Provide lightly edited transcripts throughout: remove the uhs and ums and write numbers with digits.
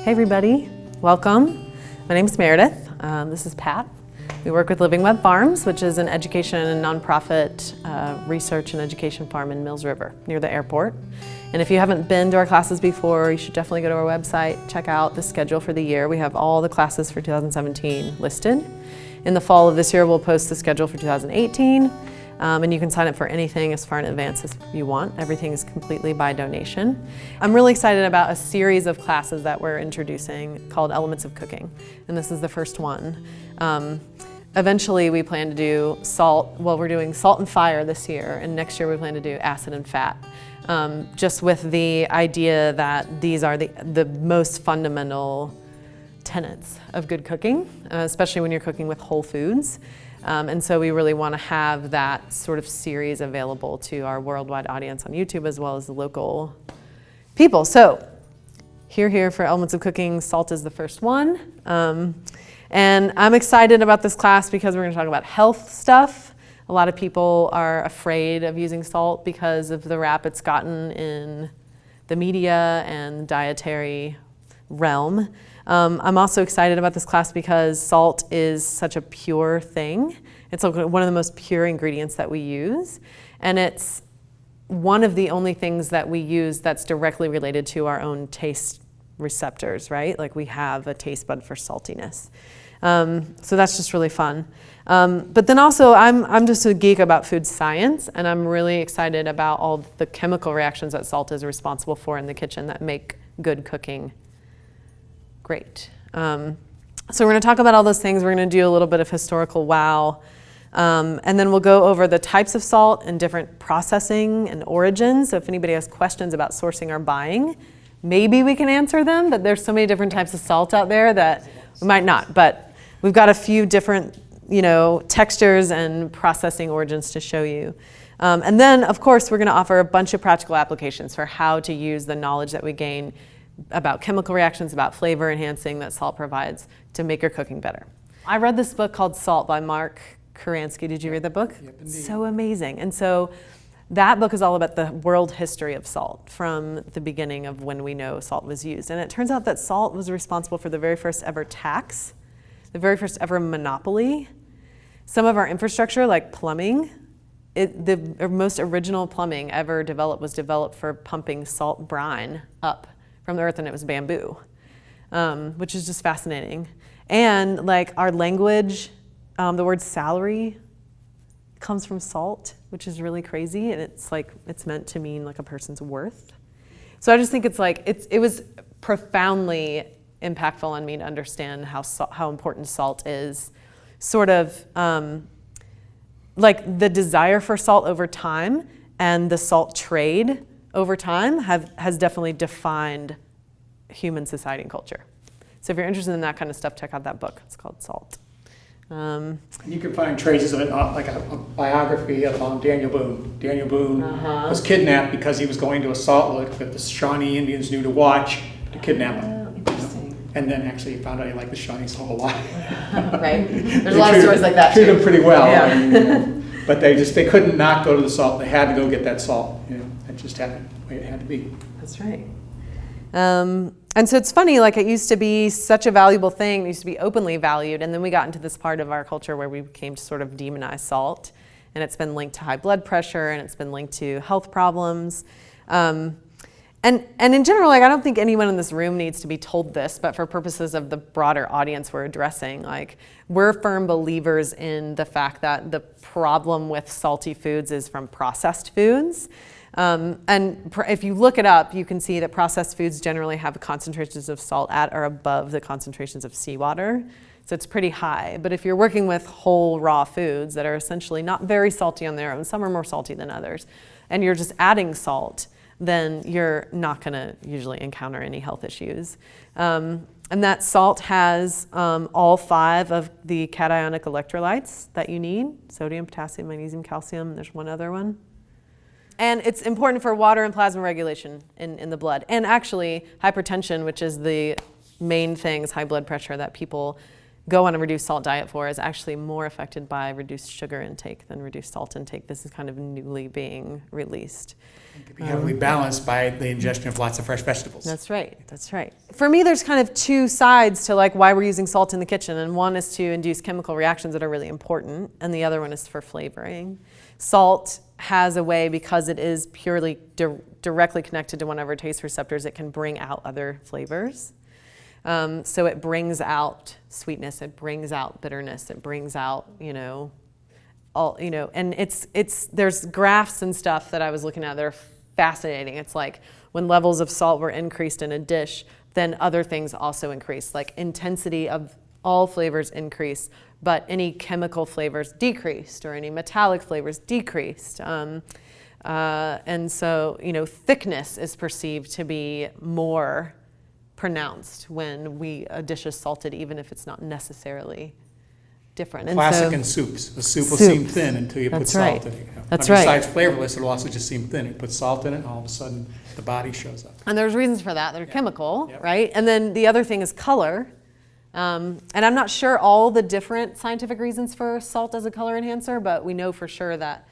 Hey everybody, welcome. My name is Meredith. This is Pat. We work with Living Web Farms, which is an education and nonprofit research and education farm in Mills River near the airport. And if you haven't been to our classes before, you should definitely go to our website, check out the schedule for the year. We have all the classes for 2017 listed. In the fall of this year, we'll post the schedule for 2018. And you can sign up for anything as far in advance as you want. Everything is completely by donation. I'm really excited about a series of classes that we're introducing called Elements of Cooking. And this is the first one. Eventually we plan to do salt. Well, we're doing salt and fire this year, and next year we plan to do acid and fat. Just with the idea that these are the most fundamental tenets of good cooking, especially when you're cooking with whole foods. And so we really want to have that sort of series available to our worldwide audience on YouTube as well as the local people. So here for Elements of Cooking, salt is the first one. And I'm excited about this class because we're going to talk about health stuff. A lot of people are afraid of using salt because of the rap it's gotten in the media and dietary realm. I'm also excited about this class because salt is such a pure thing. It's like one of the most pure ingredients that we use. And it's one of the only things that we use that's directly related to our own taste receptors, right? Like we have a taste bud for saltiness. So that's just really fun. But then also I'm just a geek about food science, and I'm really excited about all the chemical reactions that salt is responsible for in the kitchen that make good cooking great. So we're going to talk about all those things. We're going to do a little bit of historical wow. And then we'll go over the types of salt and different processing and origins. So if anybody has questions about sourcing or buying, maybe we can answer them, but there's so many different types of salt out there that we might not. But we've got a few different, textures and processing origins to show you. And then, of course, we're going to offer a bunch of practical applications for how to use the knowledge that we gain about chemical reactions, about flavor enhancing that salt provides to make your cooking better. I read this book called Salt by Mark Kuransky. Did you read the book? Yep, indeed. So amazing. And so that book is all about the world history of salt from the beginning of when we know salt was used. And it turns out that salt was responsible for the very first ever tax, the very first ever monopoly. Some of our infrastructure, like plumbing, the most original plumbing ever developed was developed for pumping salt brine up from the earth, and it was bamboo, which is just fascinating. And like our language, the word salary comes from salt, which is really crazy, and it's meant to mean like a person's worth. So I just think it was profoundly impactful on me to understand how important salt is. Sort of like the desire for salt over time and the salt trade over time has definitely defined human society and culture. So if you're interested in that kind of stuff, check out that book. It's called Salt. You can find traces of it, like a biography of Daniel Boone. Daniel Boone was kidnapped because he was going to a salt lick that the Shawnee Indians knew to watch to kidnap him. Interesting. And then actually he found out he liked the Shawnee salt a lot. Right. There's a lot of stories like that Treated him pretty well. Yeah. I mean, but they couldn't not go to the salt. They had to go get that salt. It just happened the way it had to be. That's right. And so it's funny, like it used to be such a valuable thing, it used to be openly valued, and then we got into this part of our culture where we came to sort of demonize salt, and it's been linked to high blood pressure, and it's been linked to health problems. And in general, like I don't think anyone in this room needs to be told this, but for purposes of the broader audience we're addressing, like we're firm believers in the fact that the problem with salty foods is from processed foods. And if you look it up, you can see that processed foods generally have concentrations of salt at or above the concentrations of seawater. So it's pretty high. But if you're working with whole raw foods that are essentially not very salty on their own, some are more salty than others, and you're just adding salt, then you're not going to usually encounter any health issues. And that salt has all 5 of the cationic electrolytes that you need: sodium, potassium, magnesium, calcium. There's one other one. And it's important for water and plasma regulation in the blood. And actually, hypertension, which is the main thing, is high blood pressure that people go on a reduced salt diet for is actually more affected by reduced sugar intake than reduced salt intake. This is kind of newly being released. It can be heavily balanced by the ingestion of lots of fresh vegetables. That's right, that's right. For me, there's kind of two sides to like why we're using salt in the kitchen, and one is to induce chemical reactions that are really important, and the other one is for flavoring. Salt has a way, because it is purely directly connected to one of our taste receptors, it can bring out other flavors. So it brings out sweetness, it brings out bitterness, it brings out, and there's graphs and stuff that I was looking at that are fascinating. It's like when levels of salt were increased in a dish, then other things also increased, like intensity of all flavors increased, but any chemical flavors decreased, or any metallic flavors decreased. And so, thickness is perceived to be more pronounced when a dish is salted, even if it's not necessarily different. Classic in soups. The soup will seem thin until you put salt in it. That's right. Besides flavorless, it'll also just seem thin. You put salt in it, and all of a sudden the body shows up. And there's reasons for that. They're chemical, right? And then the other thing is color. And I'm not sure all the different scientific reasons for salt as a color enhancer, but we know for sure that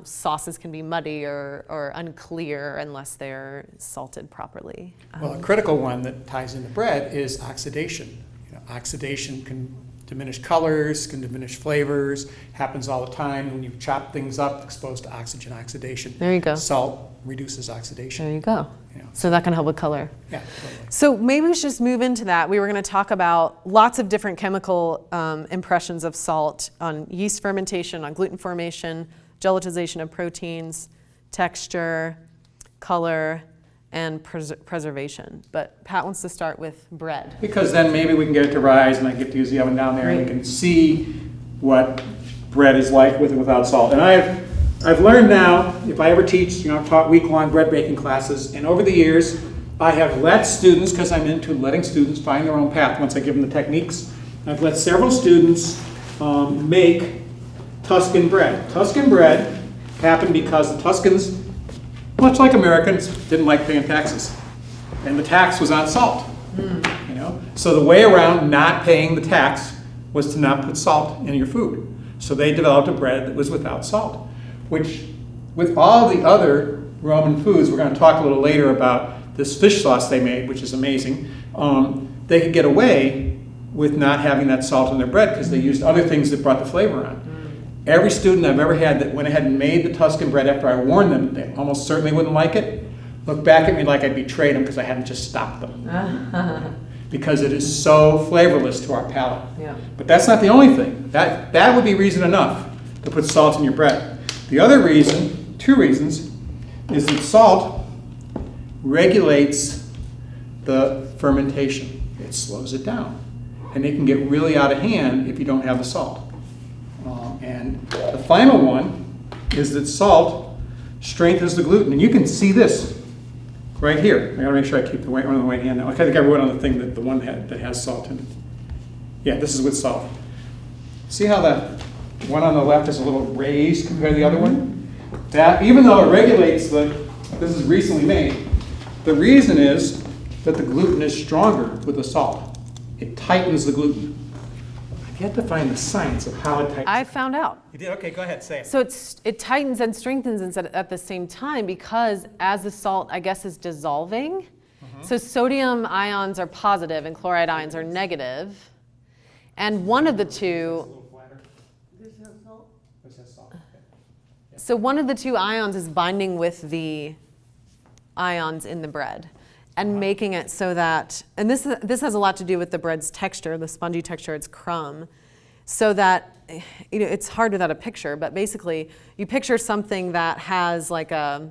sauces can be muddy or unclear unless they're salted properly. Well, a critical one that ties into bread is oxidation. Oxidation can diminish colors, can diminish flavors, happens all the time. When you chop things up, exposed to oxygen oxidation. There you go. Salt reduces oxidation. There you go. So that can help with color. Yeah, totally. So maybe we should just move into that. We were going to talk about lots of different chemical impressions of salt on yeast fermentation, on gluten formation, gelatinization of proteins, texture, color, and preservation. But Pat wants to start with bread. Because then maybe we can get it to rise, and I get to use the oven down there, and we can see what bread is like with and without salt. And I've learned now, if I ever teach, I've taught week-long bread baking classes, and over the years, I have let students, because I'm into letting students find their own path once I give them the techniques, I've let several students make Tuscan bread. Tuscan bread happened because the Tuscans, much like Americans, didn't like paying taxes. And the tax was on salt. So the way around not paying the tax was to not put salt in your food. So they developed a bread that was without salt, which with all the other Roman foods, we're going to talk a little later about this fish sauce they made, which is amazing, they could get away with not having that salt in their bread because they used other things that brought the flavor on. Every student I've ever had that went ahead and made the Tuscan bread after I warned them they almost certainly wouldn't like it, look back at me like I betrayed them because I hadn't just stopped them. Because it is so flavorless to our palate. Yeah. But that's not the only thing. That would be reason enough to put salt in your bread. The other reason, two reasons, is that salt regulates the fermentation. It slows it down. And it can get really out of hand if you don't have the salt. And the final one is that salt strengthens the gluten. And you can see this right here. I gotta make sure I keep the one on the right hand now. I think I wrote on the thing that the one that has salt in it. Yeah, this is with salt. See how the one on the left is a little raised compared to the other one? That, even though it regulates this is recently made, the reason is that the gluten is stronger with the salt. It tightens the gluten. I've yet to find the science of how it tightens. I found out. You did? Okay, go ahead, say it. So it tightens and strengthens at the same time because as the salt, I guess, is dissolving, so sodium ions are positive and chloride ions are negative. And one of the two, so one of the two ions is binding with the ions in the bread and making it so that, and this has a lot to do with the bread's texture, the spongy texture, its crumb, so that, it's hard without a picture, but basically you picture something that has like a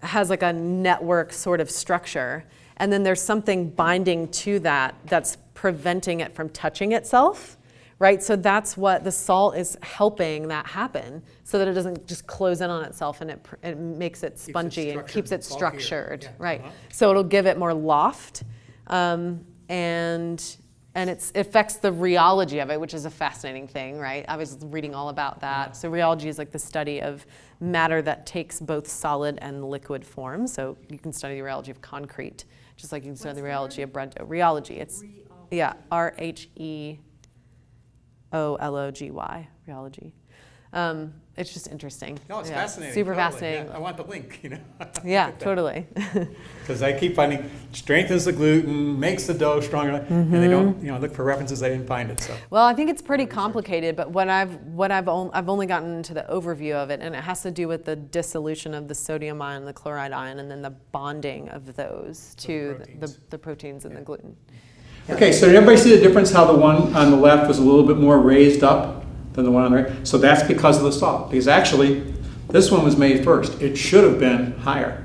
network sort of structure, and then there's something binding to that that's preventing it from touching itself, right? So that's what the salt is helping that happen, so that it doesn't just close in on itself, and it makes it spongy and keeps it structured, right? So it'll give it more loft, and it affects the rheology of it, which is a fascinating thing, right? I was reading all about that. So rheology is like the study of matter that takes both solid and liquid form. So you can study the rheology of concrete, just like you can study the rheology of bread. Rheology, it's, yeah, R-H-E Rheology. It's just interesting. No, it's fascinating. Super totally. fascinating. Yeah, I want the link, Yeah, totally. Because I keep finding strengthens the gluten, makes the dough stronger, and they don't, look for references. They didn't find it. So. Well, I think it's pretty complicated, but I've only gotten into the overview of it, and it has to do with the dissolution of the sodium ion and the chloride ion, and then the bonding of those to the proteins in the gluten. Yeah. Okay, so did everybody see the difference? How the one on the left was a little bit more raised up than the one on the right? So that's because of the salt. Because actually, this one was made first. It should have been higher,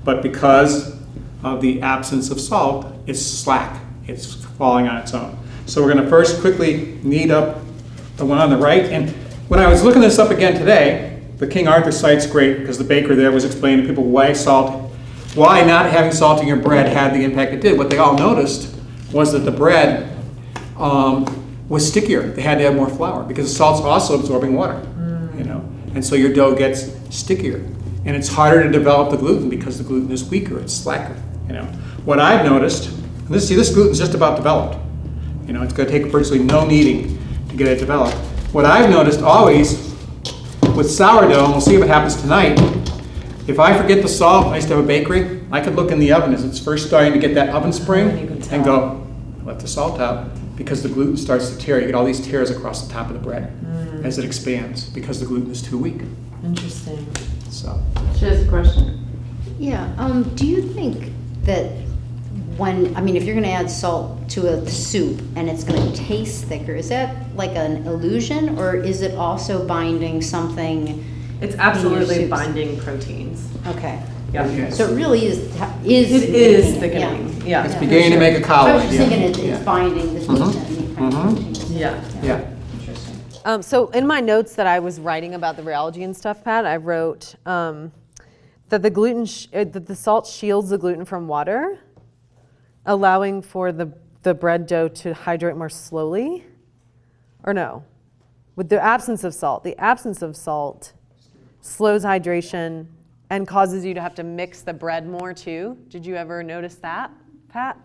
But because of the absence of salt, it's slack. It's falling on its own. So we're going to first quickly knead up the one on the right. And when I was looking this up again today, the King Arthur site's great because the baker there was explaining to people why not having salt in your bread had the impact it did. What they all noticed was that the bread was stickier. They had to add more flour because salt's also absorbing water, and so your dough gets stickier, and it's harder to develop the gluten because the gluten is weaker, it's slacker. What I've noticed, and this gluten's just about developed. It's going to take virtually no kneading to get it developed. What I've noticed always with sourdough, and we'll see what happens tonight. If I forget the salt, I used to have a bakery. I could look in the oven as it's first starting to get that oven spring, and go, let the salt out. Because the gluten starts to tear. You get all these tears across the top of the bread as it expands because the gluten is too weak. Interesting. So. She has a question. Yeah. Do you think that if you're going to add salt to a soup and it's going to taste thicker, is that like an illusion, or is it also binding something? It's absolutely binding proteins. Okay. Yeah. Yes. So it really is thickening. Yeah. It's beginning to make a I collar. was just thinking it's binding the heat and the proteins. Yeah. Interesting. So in my notes that I was writing about the rheology and stuff, Pat, I wrote that the salt shields the gluten from water, allowing for the bread dough to hydrate more slowly. Or no, with the absence of salt slows hydration and causes you to have to mix the bread more too. Did you ever notice that, Pat?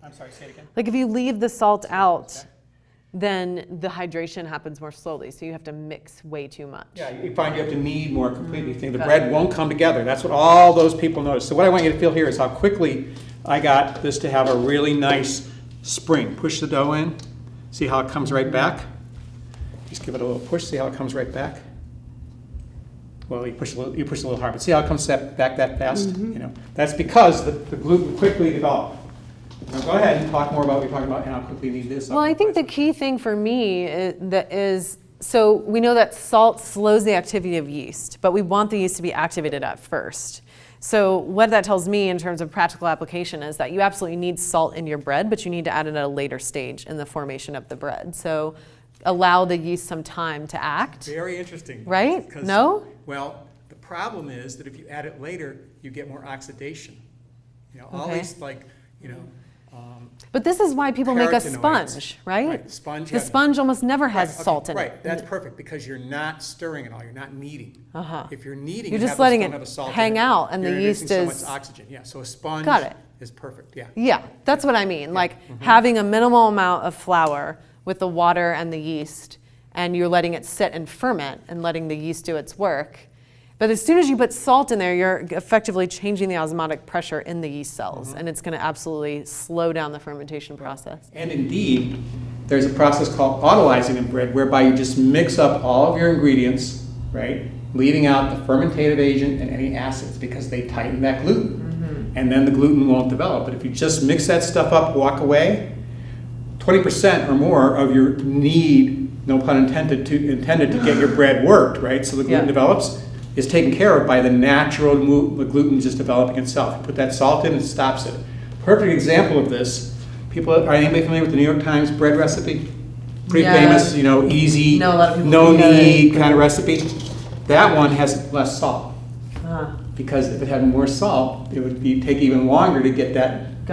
I'm sorry, say it again. Like if you leave the salt out, then the hydration happens more slowly, so you have to mix way too much. Yeah, you find you have to knead more completely. The bread won't come together. That's what all those people notice. So what I want you to feel here is how quickly I got this to have a really nice spring. Push the dough in. See how it comes right back? Just give it a little push. See how it comes right back? Well, you push a little hard, but see how it comes back that fast? That's because the gluten quickly developed. Now go ahead and talk more about what you're talking about and how quickly you need this. Well, I think the key thing for me is so we know that salt slows the activity of yeast, but we want the yeast to be activated at first. So what that tells me in terms of practical application is that you absolutely need salt in your bread, but you need to add it at a later stage in the formation of the bread. So allow the yeast some time to act. Very interesting. Right? No? Well, the problem is that if you add it later, you get more oxidation. All Okay. these But this is why people make a carotenoids. Sponge, right? Sponge. The sponge almost never has Right, okay, salt in it. Right, that's perfect because you're not stirring it all. You're not kneading. If you're kneading, You're you just have letting this it ton of salt in hang out, and you're the yeast introducing is- so much oxygen. Yeah, so a sponge Got it. is perfect. Yeah. Yeah, that's what I mean. Like having a minimal amount of flour with the water and the yeast, and you're letting it sit and ferment and letting the yeast do its work. But as soon as you put salt in there, you're effectively changing the osmotic pressure in the yeast cells, and it's going to absolutely slow down the fermentation process. And indeed, there's a process called autolyzing in bread, whereby you just mix up all of your ingredients, right, leaving out the fermentative agent and any acids because they tighten that gluten, and then the gluten won't develop. But if you just mix that stuff up, walk away, 20% or more of your need, no pun intended, to get your bread worked, right, so the gluten develops, is taken care of by the natural the gluten just developing itself. You put that salt in, it stops it. Perfect example of this. Are anybody familiar with the New York Times bread recipe? Pretty famous, easy, No, a lot of people no do need kind of recipe. That one has less salt. Because if it had more salt, it would take even longer to get that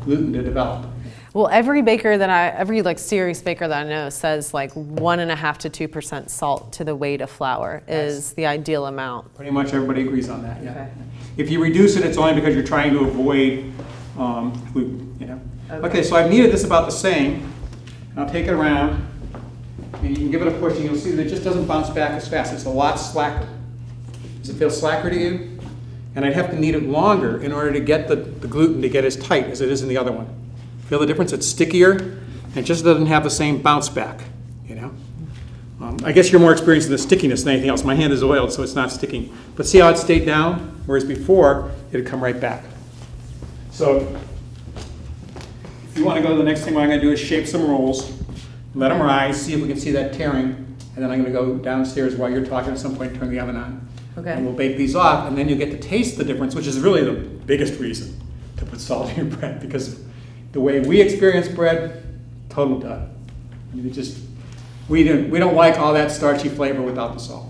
gluten to develop. Well, every serious baker that I know says 1.5 to 2% salt to the weight of flour is the ideal amount. Pretty much everybody agrees on that, yeah. Okay. If you reduce it, it's only because you're trying to avoid gluten, Okay, so I've kneaded this about the same. I'll take it around and you can give it a push, and you'll see that it just doesn't bounce back as fast. It's a lot slacker. Does it feel slacker to you? And I'd have to knead it longer in order to get the gluten to get as tight as it is in the other one. Feel the difference? It's stickier, and it just doesn't have the same bounce back, you know? I guess you're more experienced in the stickiness than anything else. My hand is oiled, so it's not sticking. But see how it stayed down? Whereas before, it'd come right back. So if you want to go to the next thing, what I'm going to do is shape some rolls, let them rise, see if we can see that tearing, and then I'm going to go downstairs while you're talking at some point, turn the oven on. Okay. And we'll bake these off, and then you'll get to taste the difference, which is really the biggest reason to put salt in your bread, because the way we experience bread, total dud. You just, we don't like all that starchy flavor without the salt.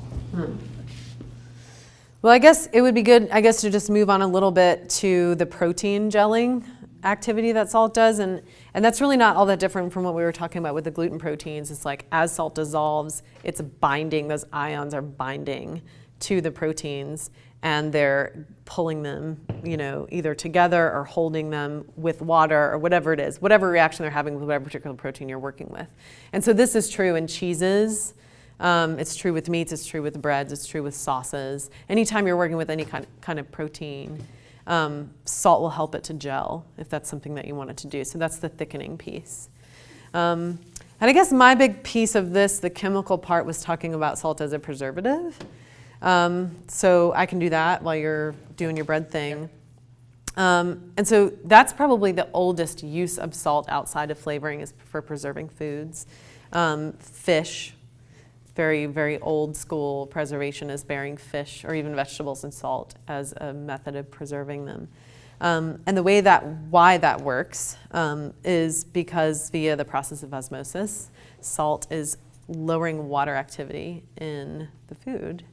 Well, I guess it would be good, to just move on a little bit to the protein gelling activity that salt does. And that's really not all that different from what we were talking about with the gluten proteins. It's like as salt dissolves, it's binding, those ions are binding to the proteins, and they're pulling them, either together or holding them with water or whatever it is, whatever reaction they're having with whatever particular protein you're working with. And so this is true in cheeses. It's true with meats, it's true with breads, it's true with sauces. Anytime you're working with any kind of protein, salt will help it to gel if that's something that you want it to do. So that's the thickening piece. And I guess my big piece of this, the chemical part, was talking about salt as a preservative. So I can do that while you're doing your bread thing. And so that's probably the oldest use of salt outside of flavoring, is for preserving foods. Fish. Very, very old school preservation is burying fish or even vegetables in salt as a method of preserving them. And why that works is because via the process of osmosis, salt is lowering water activity in the food.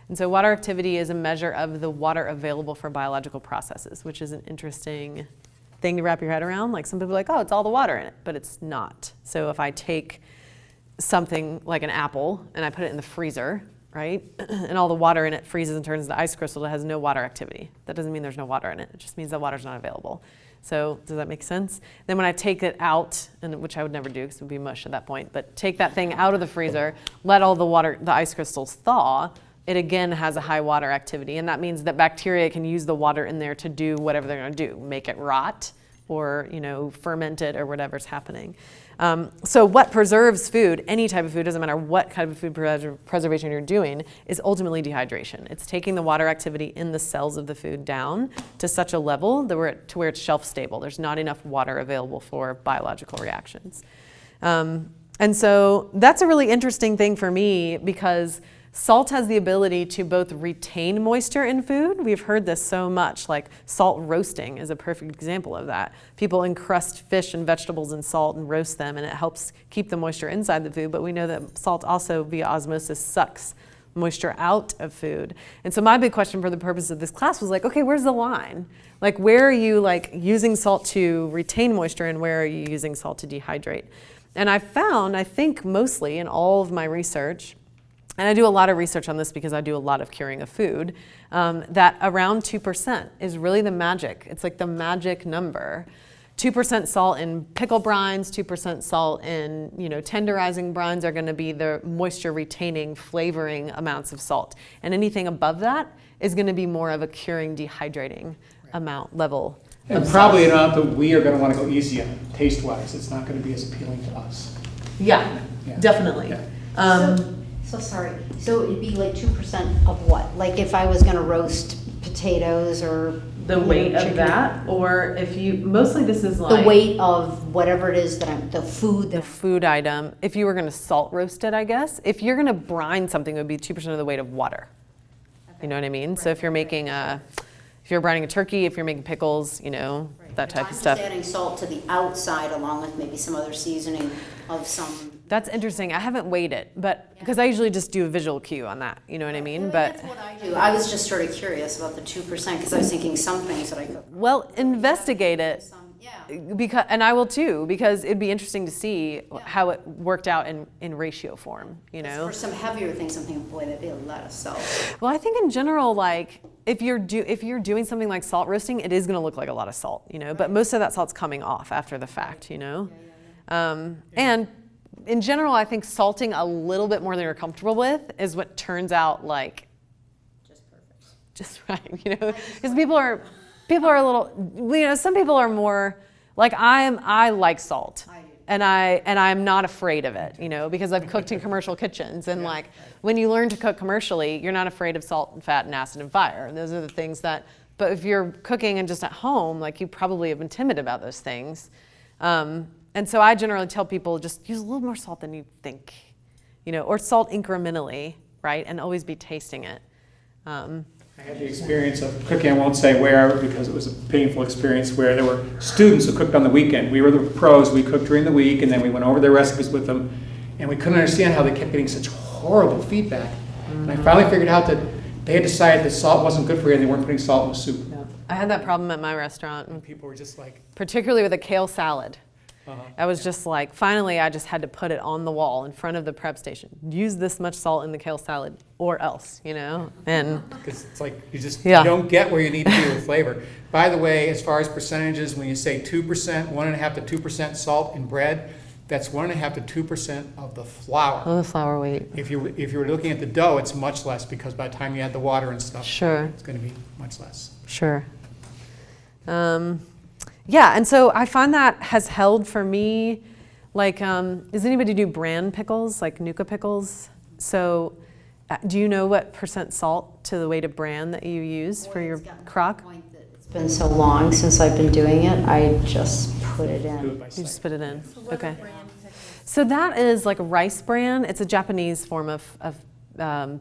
And so water activity is a measure of the water available for biological processes, which is an interesting thing to wrap your head around. Like some people are like, oh, it's all the water in it, but it's not. So if I take something like an apple and I put it in the freezer, right? And all the water in it freezes and turns into ice crystal, it has no water activity. That doesn't mean there's no water in it. It just means that water's not available. So does that make sense? Then when I take it out, and which I would never do because it would be mush at that point, but take that thing out of the freezer, let all the ice crystals thaw, it again has a high water activity. And that means that bacteria can use the water in there to do whatever they're gonna do, make it rot or ferment it or whatever's happening. So what preserves food, any type of food, doesn't matter what kind of food preservation you're doing, is ultimately dehydration. It's taking the water activity in the cells of the food down to such a level that where it's shelf stable. There's not enough water available for biological reactions. And so that's a really interesting thing for me, because salt has the ability to both retain moisture in food. We've heard this so much, like salt roasting is a perfect example of that. People encrust fish and vegetables in salt and roast them, and it helps keep the moisture inside the food, but we know that salt also, via osmosis, sucks moisture out of food. And so my big question for the purpose of this class was like, okay, where's the line? Like, where are you using salt to retain moisture, and where are you using salt to dehydrate? And I found, I think mostly in all of my research, and I do a lot of research on this because I do a lot of curing of food, that around 2% is really the magic. It's like the magic number. 2% salt in pickle brines, 2% salt in tenderizing brines are going to be the moisture retaining, flavoring amounts of salt. And anything above that is going to be more of a curing, dehydrating level. And probably an amount that we are going to want to go easy on, taste-wise. It's not going to be as appealing to us. Yeah. Definitely. Yeah. So sorry. So it'd be like 2% of what? Like if I was going to roast potatoes or the weight of chicken, that, or if you, mostly this is like the weight of whatever it is that the food item. If you were going to salt roast it, I guess. If you're going to brine something, it would be 2% of the weight of water. Okay. You know what I mean? Right. So if you're making if you're brining a turkey, if you're making pickles, that type of stuff. I'm just adding salt to the outside along with maybe some other seasoning of some. That's interesting. I haven't weighed it, but because I usually just do a visual cue on that. You know what I mean? But that's what I do. I was just sort of curious about the 2% because I was thinking some things that I could. Well, investigate it. Because, and I will too, because it'd be interesting to see how it worked out in ratio form. For some heavier things, I'm thinking, boy, that'd be a lot of salt. Well, I think in general, if you're doing something like salt roasting, it is going to look like a lot of salt, But most of that salt's coming off after the fact, And in general, I think salting a little bit more than you're comfortable with is what turns out like just right, you know, because people are a little, you know, some people are more like I like salt. And I'm not afraid of it, you know, because I've cooked in commercial kitchens, and like when you learn to cook commercially, you're not afraid of salt and fat and acid and fire. And those are the things that, but if you're cooking and just at home, like you probably have been timid about those things. And so I generally tell people just use a little more salt than you think, you know, or salt incrementally, right? And always be tasting it. I had the experience of cooking, I won't say where because it was a painful experience, where there were students who cooked on the weekend. We were the pros, we cooked during the week, and then we went over their recipes with them, and we couldn't understand how they kept getting such horrible feedback. And I finally figured out that they had decided that salt wasn't good for you and they weren't putting salt in the soup. Yeah. I had that problem at my restaurant. And people were just like... Particularly with a kale salad. I was just like, finally I just had to put it on the wall in front of the prep station. Use this much salt in the kale salad or else, you know? And because it's like you just you don't get where you need to be with flavor. By the way, as far as percentages, when you say 2%, 1.5 to 2% salt in bread, that's 1.5 to 2% of the flour. Oh, the flour weight. If you were looking at the dough, it's much less because by the time you add the water and stuff, it's going to be much less. Sure. Yeah, and so I find that has held for me, like, does anybody do bran pickles, like Nuka pickles? So do you know what % salt to the weight of bran that you use for your crock? It's been so long since I've been doing it, I just put it in. You just put it in, okay. So that is like rice bran. It's a Japanese form of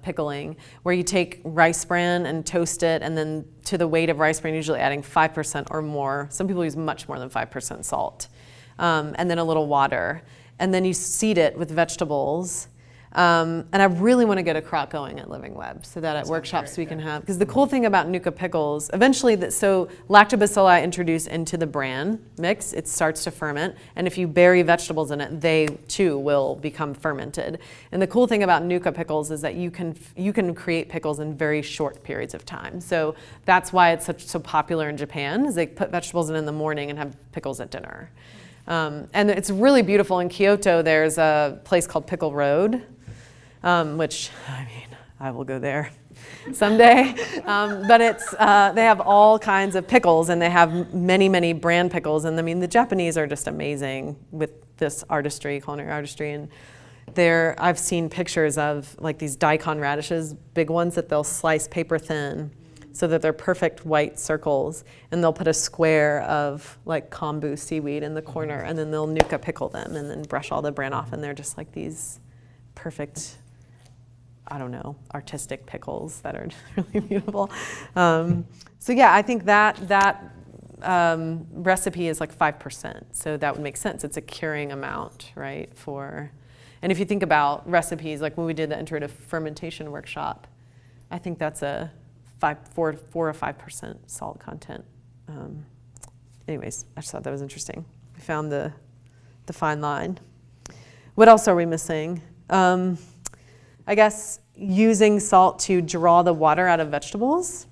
pickling, where you take rice bran and toast it, and then to the weight of rice bran, usually adding 5% or more. Some people use much more than 5% salt, and then a little water. And then you seed it with vegetables. And I really want to get a crock going at Living Web so that at workshops we can have, because the cool thing about Nuka pickles, eventually, so lactobacilli introduced into the bran mix, it starts to ferment, and if you bury vegetables in it, they too will become fermented. And the cool thing about Nuka pickles is that you can create pickles in very short periods of time. So that's why it's so popular in Japan, is they put vegetables in the morning and have pickles at dinner. And it's really beautiful. In Kyoto, there's a place called Pickle Road, which, I mean, I will go there someday. But it's, they have all kinds of pickles, and they have many, many brand pickles. And I mean, the Japanese are just amazing with this artistry, culinary artistry. And I've seen pictures of like these daikon radishes, big ones that they'll slice paper thin so that they're perfect white circles. And they'll put a square of like kombu seaweed in the corner, and then they'll Nuka pickle them and then brush all the bran off. And they're just like these perfect, I don't know, artistic pickles that are really beautiful. So yeah, I think that recipe is like 5%. So that would make sense. It's a curing amount, right? And if you think about recipes, like when we did the intro to fermentation workshop, I think that's a 4 or 5% salt content. Anyways, I just thought that was interesting. We found the fine line. What else are we missing? I guess using salt to draw the water out of vegetables.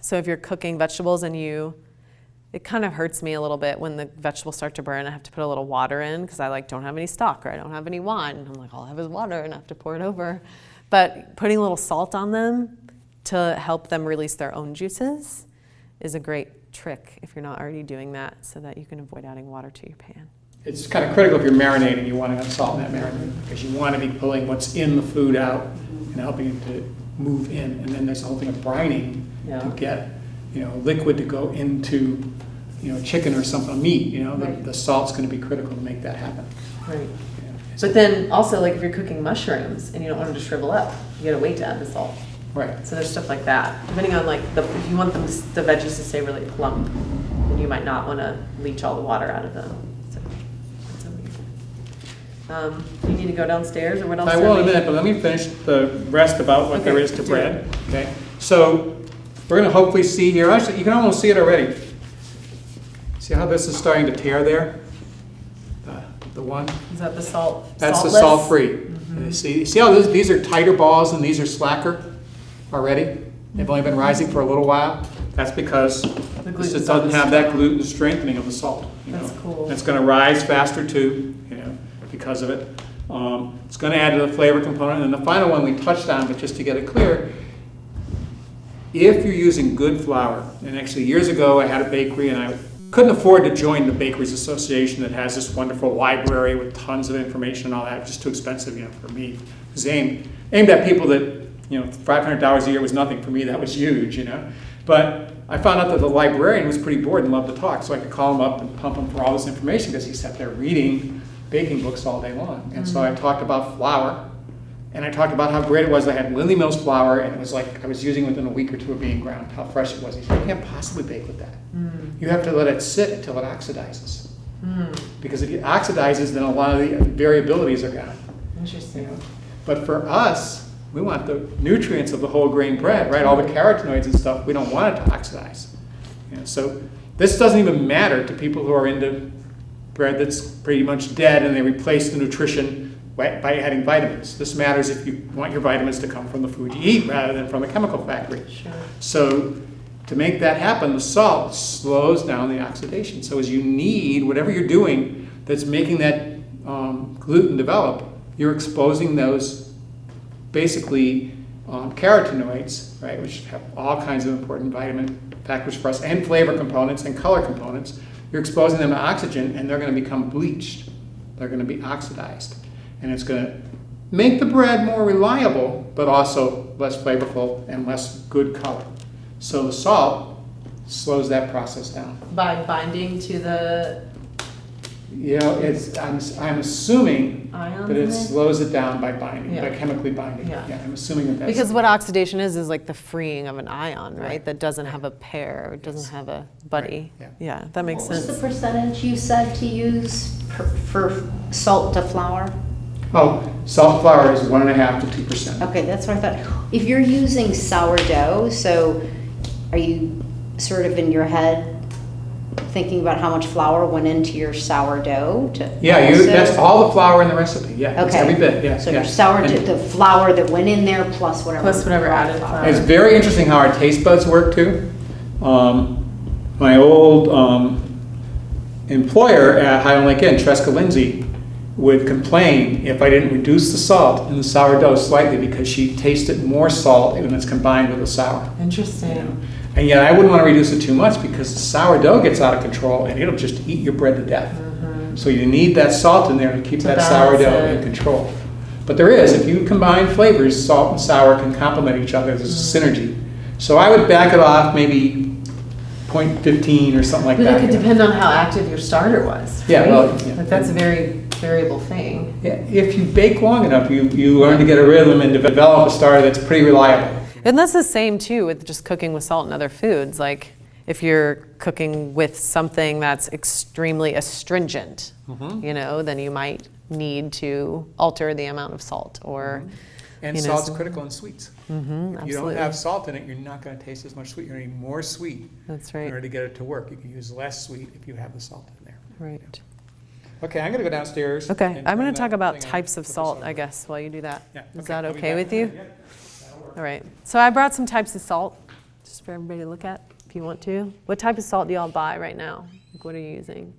So if you're cooking vegetables and it kind of hurts me a little bit when the vegetables start to burn. I have to put a little water in because I don't have any stock, or I don't have any wine. And I'm like, all I have is water, and I have to pour it over. But putting a little salt on them to help them release their own juices is a great trick if you're not already doing that, so that you can avoid adding water to your pan. It's kind of critical if you're marinating, you want to have salt in that marinade, because you want to be pulling what's in the food out and helping it to move in. And then there's the whole thing of brining to get, liquid to go into, chicken or something, meat. The salt's going to be critical to make that happen. Right. But then also, like if you're cooking mushrooms and you don't want them to shrivel up, you got to wait to add the salt. Right. So there's stuff like that. Depending on if you want the veggies to stay really plump, then you might not want to leach all the water out of them. You need to go downstairs, or what else? I will in a minute, but let me finish the rest about what there is to bread. Okay. So we're going to hopefully see here. Actually, you can almost see it already. See how this is starting to tear there? The one. Is that the salt? That's saltless? the salt-free. Mm-hmm. See how these are tighter balls and these are slacker already? They've only been rising for a little while. That's because this just doesn't have that gluten strengthening of the salt. That's cool. And it's going to rise faster too. because of it. It's going to add to the flavor component. And the final one we touched on, but just to get it clear, if you're using good flour, and actually years ago I had a bakery and I couldn't afford to join the Bakeries Association that has this wonderful library with tons of information and all that. It was just too expensive, for me. It was aimed at people that, $500 a year was nothing. For me, that was huge, But I found out that the librarian was pretty bored and loved to talk, so I could call him up and pump him for all this information because he sat there reading baking books all day long. And so I talked about flour, and I talked about how great it was. I had Lindley Mills flour, and it was like I was using it within a week or two of being ground, how fresh it was. He said, you can't possibly bake with that. You have to let it sit until it oxidizes. Because if it oxidizes, then a lot of the variabilities are gone. Interesting. But for us, we want the nutrients of the whole grain bread, right? All the carotenoids and stuff, we don't want it to oxidize. So this doesn't even matter to people who are into bread that's pretty much dead and they replace the nutrition by adding vitamins. This matters if you want your vitamins to come from the food you eat rather than from a chemical factory. Sure. So to make that happen, the salt slows down the oxidation. So as you need, whatever you're doing that's making that gluten develop, you're exposing those basically carotenoids, right, which have all kinds of important vitamin factors for us, and flavor components and color components. You're exposing them to oxygen, and they're going to become bleached. They're going to be oxidized. And it's going to make the bread more reliable, but also less flavorful and less good color. So the salt slows that process down. By binding to the I'm assuming ions that it in it? slows it down by binding, Yeah. by chemically binding. Yeah. I'm assuming that that's because what oxidation is like the freeing of an ion, right? Right. That doesn't have a pair, it doesn't have a buddy. Right. Yeah, that makes What was sense. the percentage you said to use for salt to flour? Oh, salt flour is 1.5 to 2%. Okay, that's what I thought. If you're using sourdough, so are you sort of in your head thinking about how much flour went into your sourdough? That's all the flour in the recipe. Yeah, it's Okay. every bit. Yeah, So yeah. your sourdough, And the flour that went in there plus whatever. added flour. it's very interesting how our taste buds work too. My old employer at Highland Lake Inn, Tresca Lindsay, would complain if I didn't reduce the salt in the sourdough slightly because she tasted more salt when it's combined with the sour. Interesting. And yet I wouldn't want to reduce it too much because the sourdough gets out of control and it'll just eat your bread to death. So you need that salt in there to keep that balance sourdough it. in control. But there is, if you combine flavors, salt and sour can complement each other. There's a synergy. So I would back it off maybe 0.15 or something like But that. it could depend on how active your starter was. Yeah, right? well, yeah. Like that's a very variable thing. Yeah, if you bake long enough, you learn to get a rhythm and develop a starter that's pretty reliable. And that's the same too with just cooking with salt and other foods. Like if you're cooking with something that's extremely astringent, then you might need to alter the amount of salt or. And salt's critical in sweets. If you absolutely. don't have salt in it, you're not going to taste as much sweet. You're going to need more sweet That's in right. order to get it to work. You can use less sweet if you have the salt in there. Right. Okay, I'm going to go downstairs. Okay, and I'm going turn to talk that about thing on, types of put the salt, I on. guess, while you do that. Yeah, Is that I'll be okay back with in a you? minute. Yeah, that'll work. All right. So I brought some types of salt, just for everybody to look at, if you want to. What type of salt do y'all buy right now? Like, what are you using?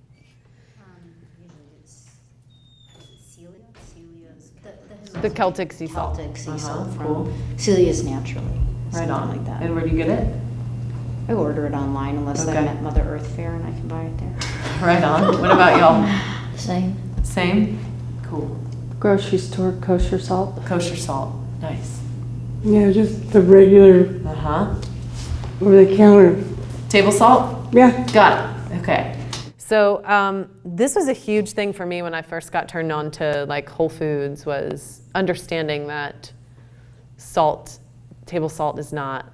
The Celtic sea salt. Celtic sea salt cool. from Celia's Naturally. Right something on. like that. And where do you get it? I order it online unless Okay. I'm at Mother Earth Fair and I can buy it there. Right on. What about y'all? Same. Same? Cool. Grocery store kosher salt. Kosher salt. Nice. Yeah, just the regular Uh-huh. over the counter. Table salt? Yeah. Got it. Okay. So this was a huge thing for me when I first got turned on to like Whole Foods, was understanding that salt, table salt is not,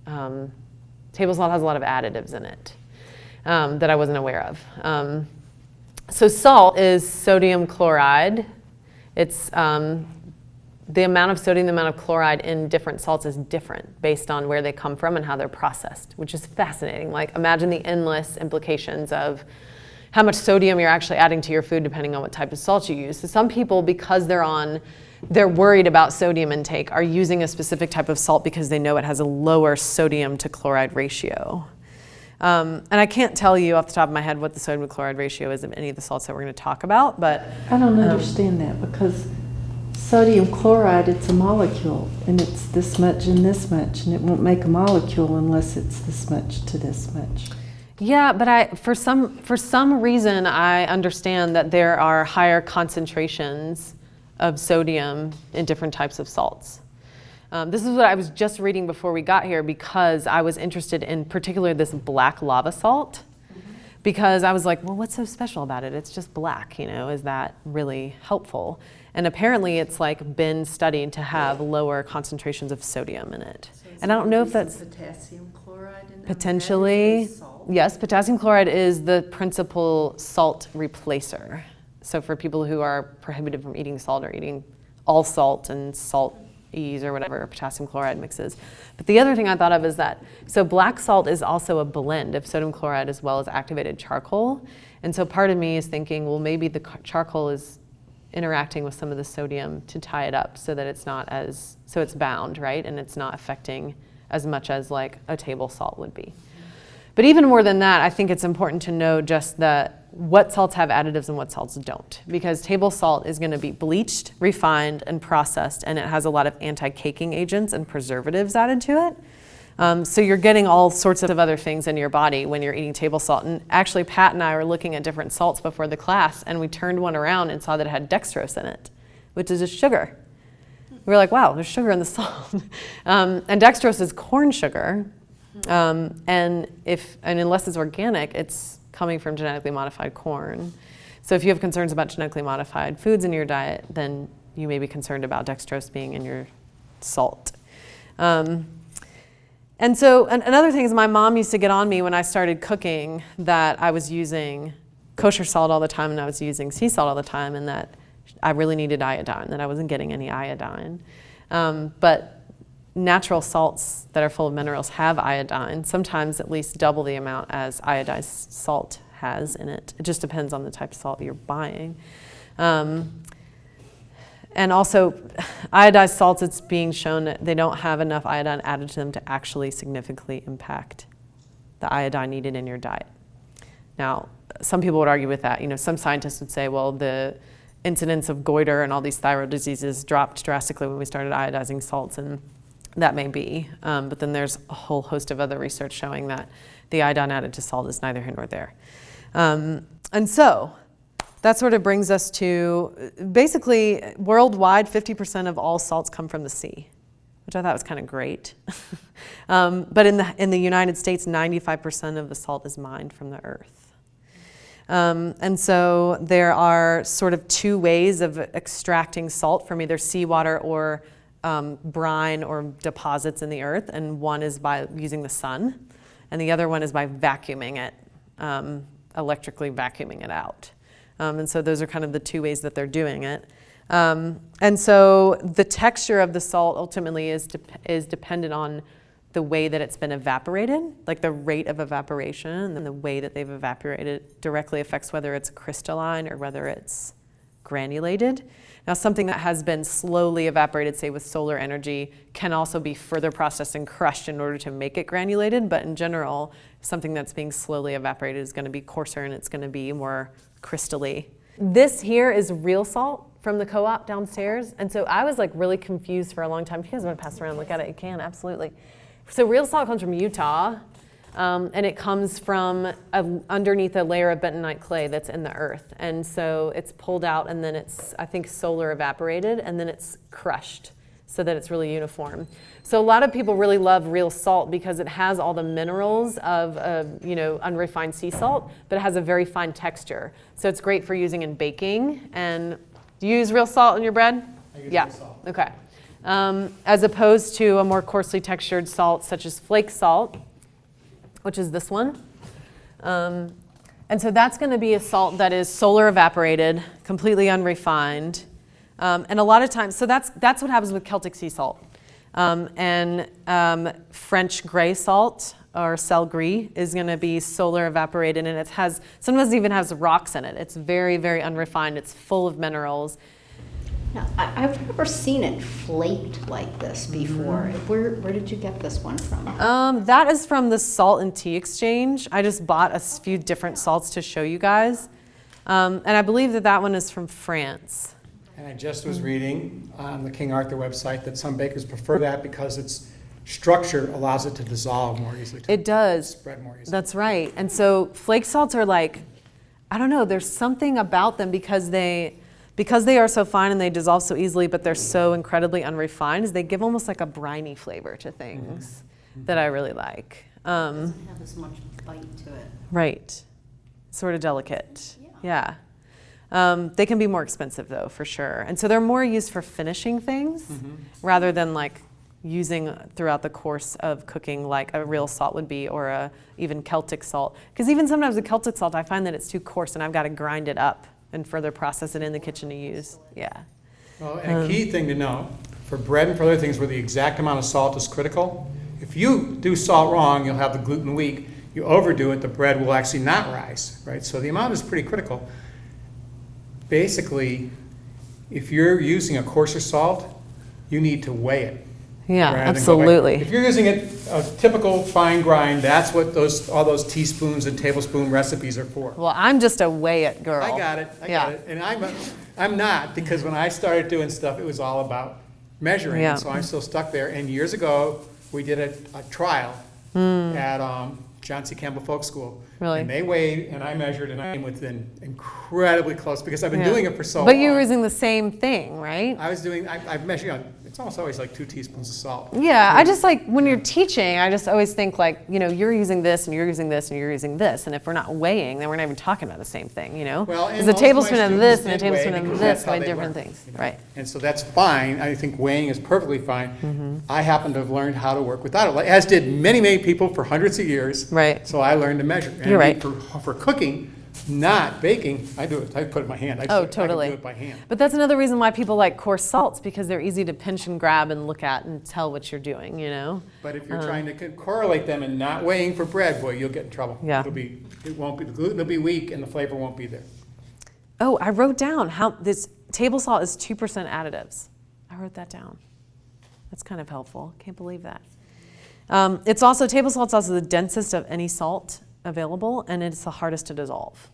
table salt has a lot of additives in it that I wasn't aware of. So salt is sodium chloride. It's the amount of sodium, the amount of chloride in different salts is different based on where they come from and how they're processed, which is fascinating. Like imagine the endless implications of how much sodium you're actually adding to your food depending on what type of salt you use. So some people, because they're worried about sodium intake, are using a specific type of salt because they know it has a lower sodium to chloride ratio. And I can't tell you off the top of my head what the sodium to chloride ratio is of any of the salts that we're going to talk about, but I don't understand that because sodium chloride, it's a molecule and it's this much and it won't make a molecule unless it's this much to this much. yeah, but for some reason I understand that there are higher concentrations of sodium in different types of salts. This is what I was just reading before we got here because I was interested in particular this black lava salt, because I was like, well, what's so special about it? It's just black, is that really helpful? And apparently it's like been studied to have lower concentrations of sodium in it. So and I don't know if that's potassium chloride in there? potentially, yes, potassium chloride is the principal salt replacer. So for people who are prohibited from eating salt or eating all salt and salt or whatever potassium chloride mixes. But the other thing I thought of is that, so black salt is also a blend of sodium chloride as well as activated charcoal. And so part of me is thinking, well, maybe the charcoal is interacting with some of the sodium to tie it up so that it's not as, so it's bound, right? And it's not affecting as much as like a table salt would be. But even more than that, I think it's important to know just that what salts have additives and what salts don't. Because table salt is going to be bleached, refined, and processed, and it has a lot of anti-caking agents and preservatives added to it. So you're getting all sorts of other things in your body when you're eating table salt. And actually, Pat and I were looking at different salts before the class, and we turned one around and saw that it had dextrose in it, which is a sugar. We were like, wow, there's sugar in the salt. And dextrose is corn sugar. And unless it's organic, it's coming from genetically modified corn. So if you have concerns about genetically modified foods in your diet, then you may be concerned about dextrose being in your salt. And so another thing is my mom used to get on me when I started cooking that I was using kosher salt all the time and I was using sea salt all the time, and that I really needed iodine, that I wasn't getting any iodine. But natural salts that are full of minerals have iodine, sometimes at least double the amount as iodized salt has in it. It just depends on the type of salt you're buying. And also, iodized salts, it's being shown that they don't have enough iodine added to them to actually significantly impact the iodine needed in your diet. Now, some people would argue with that. Some scientists would say, well, the incidence of goiter and all these thyroid diseases dropped drastically when we started iodizing salts, and that may be, but then there's a whole host of other research showing that the iodine added to salt is neither here nor there. And so that sort of brings us to basically worldwide 50% of all salts come from the sea, which I thought was kind of great. But in the United States, 95% of the salt is mined from the earth. And so there are sort of two ways of extracting salt from either seawater or brine or deposits in the earth, and one is by using the sun, and the other one is by vacuuming it, electrically vacuuming it out. And so those are kind of the two ways that they're doing it. And so the texture of the salt ultimately is dependent on the way that it's been evaporated, like the rate of evaporation, and the way that they've evaporated directly affects whether it's crystalline or whether it's granulated. Now, something that has been slowly evaporated, say with solar energy, can also be further processed and crushed in order to make it granulated, but in general, something that's being slowly evaporated is going to be coarser and it's going to be more crystally. This here is real salt from the co-op downstairs, and so I was like really confused for a long time. If you guys want to pass around and look at it, you can, absolutely. So real salt comes from Utah, and it comes from underneath a layer of bentonite clay that's in the earth. And so it's pulled out, and then it's, I think, solar evaporated, and then it's crushed so that it's really uniform. So a lot of people really love real salt because it has all the minerals of unrefined sea salt, but it has a very fine texture. So it's great for using in baking. And do you use real salt in your bread? I use real salt. Okay. As opposed to a more coarsely textured salt such as flake salt, which is this one. And so that's going to be a salt that is solar evaporated, completely unrefined. And a lot of times, so that's what happens with Celtic sea salt. And French gray salt, or sel gris, is going to be solar evaporated, and it sometimes even has rocks in it. It's very, very unrefined. It's full of minerals. Now, I've never seen it flaked like this before. Where did you get this one from? That is from the Salt and Tea Exchange. I just bought a few different salts to show you guys. And I believe that one is from France. And I just was reading on the King Arthur website that some bakers prefer that because its structure allows it to dissolve more easily. It does. Spread more easily. That's right. And so flake salts are like, I don't know, there's something about them because they are so fine and they dissolve so easily, but they're so incredibly unrefined, they give almost like a briny flavor to things that I really like. It doesn't have as much bite to it. Right. Sort of delicate. Yeah. They can be more expensive though, for sure. And so they're more used for finishing things rather than like using throughout the course of cooking like a real salt would be, or a even Celtic salt. Because even sometimes the Celtic salt, I find that it's too coarse and I've got to grind it up and further process it in the kitchen to use. Yeah. Well, and a key thing to know, for bread and for other things where the exact amount of salt is critical, if you do salt wrong, you'll have the gluten weak. You overdo it, the bread will actually not rise, right? So the amount is pretty critical. Basically, if you're using a coarser salt, you need to weigh it. Yeah, rather than go by- absolutely. If you're using a typical fine grind, that's what all those teaspoons and tablespoon recipes are for. Well, I'm just a weigh it girl. I got it. And I'm not, because when I started doing stuff, it was all about measuring. Yeah. And so I'm still stuck there. And years ago, we did a trial at John C. Campbell Folk School. Really? And they weighed, and I measured, and I came within incredibly close, because I've been Yeah. doing it for so long. But you were using the same thing, right? I've measured, it's almost always like 2 teaspoons of salt. Yeah, I just like, when you're teaching, I just always think like, you're using this and you're using this and you're using this. And if we're not weighing, then we're not even talking about the same thing, Well, and Because a most tablespoon of of my this students and a did weigh tablespoon of because this that's how weigh they different learn, things. Right. And so that's fine. I think weighing is perfectly fine. I happen to have learned how to work without it, as did many, many people for hundreds of years. Right. So I learned to measure. And You're right. For cooking, not baking, I do it. I put it in my hand. Oh, totally. I can do it by hand. But that's another reason why people like coarse salts, because they're easy to pinch and grab and look at and tell what you're doing, But if you're trying to correlate them and not weighing for bread, boy, you'll get in trouble. Yeah. The gluten will be weak and the flavor won't be there. Oh, I wrote down how this table salt is 2% additives. I wrote that down. That's kind of helpful. Can't believe that. Table salt's also the densest of any salt available, and it's the hardest to dissolve.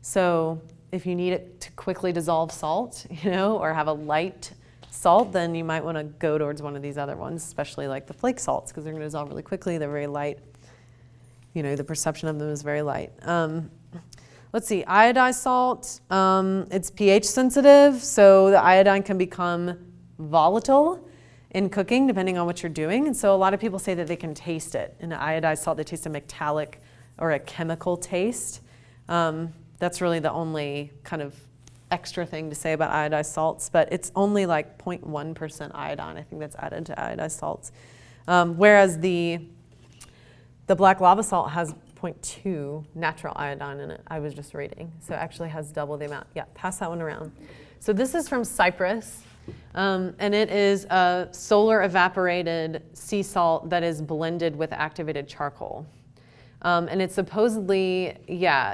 So if you need it to quickly dissolve salt, or have a light salt, then you might want to go towards one of these other ones, especially like the flake salts, because they're going to dissolve really quickly. They're very light. The perception of them is very light. Let's see, iodized salt, it's pH sensitive, so the iodine can become volatile in cooking depending on what you're doing. And so a lot of people say that they can taste it. In an iodized salt, they taste a metallic or a chemical taste. That's really the only kind of extra thing to say about iodized salts, but it's only like 0.1% iodine, I think, that's added to iodized salts. Whereas the black lava salt has 0.2 natural iodine in it, I was just reading. So it actually has double the amount. Yeah, pass that one around. So this is from Cyprus, and it is a solar evaporated sea salt that is blended with activated charcoal. And it supposedly,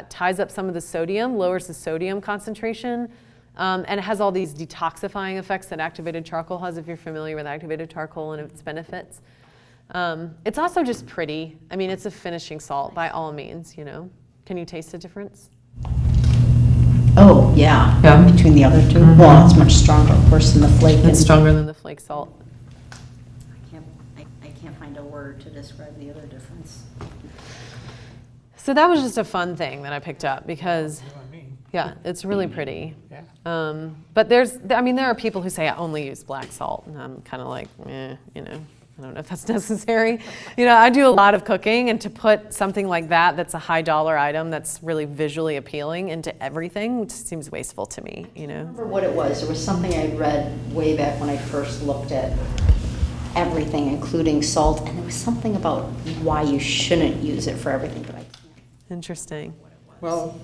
ties up some of the sodium, lowers the sodium concentration, and it has all these detoxifying effects that activated charcoal has, if you're familiar with activated charcoal and its benefits. It's also just pretty. I mean, it's a finishing salt by all means, Can you taste the difference? Oh, yeah. Between the other two? Well, it's much stronger, of course, than the flake. It's stronger than the flake salt. I can't find a word to describe the other difference. So that was just a fun thing that I picked up because, it's really pretty. Yeah. But there are people who say I only use black salt, and I'm kind of like, I don't know if that's necessary. I do a lot of cooking, and to put something like that's a high dollar item that's really visually appealing into everything just seems wasteful to me, I remember what it was. There was something I read way back when I first looked at everything, including salt, and there was something about why you shouldn't use it for everything, but I can't. Interesting. Well,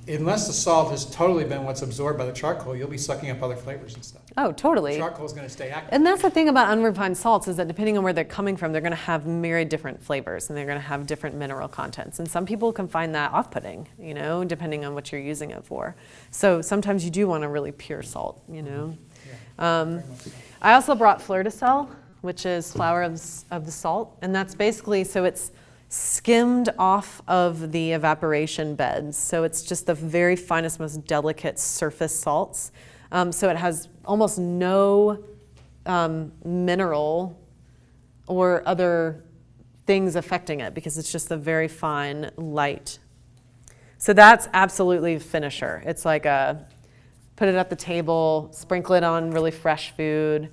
unless the salt has totally been what's absorbed by the charcoal, you'll be sucking up other flavors and stuff. Oh, totally. Charcoal is going to stay active. And that's the thing about unrefined salts is that depending on where they're coming from, they're going to have myriad different flavors and they're going to have different mineral contents. And some people can find that off-putting, you know, depending on what you're using it for. So sometimes you do want a really pure salt, you know. Very much so. I also brought fleur de sel, which is flour of the salt. And that's basically, so it's skimmed off of the evaporation beds. So it's just the very finest, most delicate surface salts. So it has almost no mineral or other things affecting it because it's just a very fine, light. So that's absolutely finisher. It's like put it at the table, sprinkle it on really fresh food,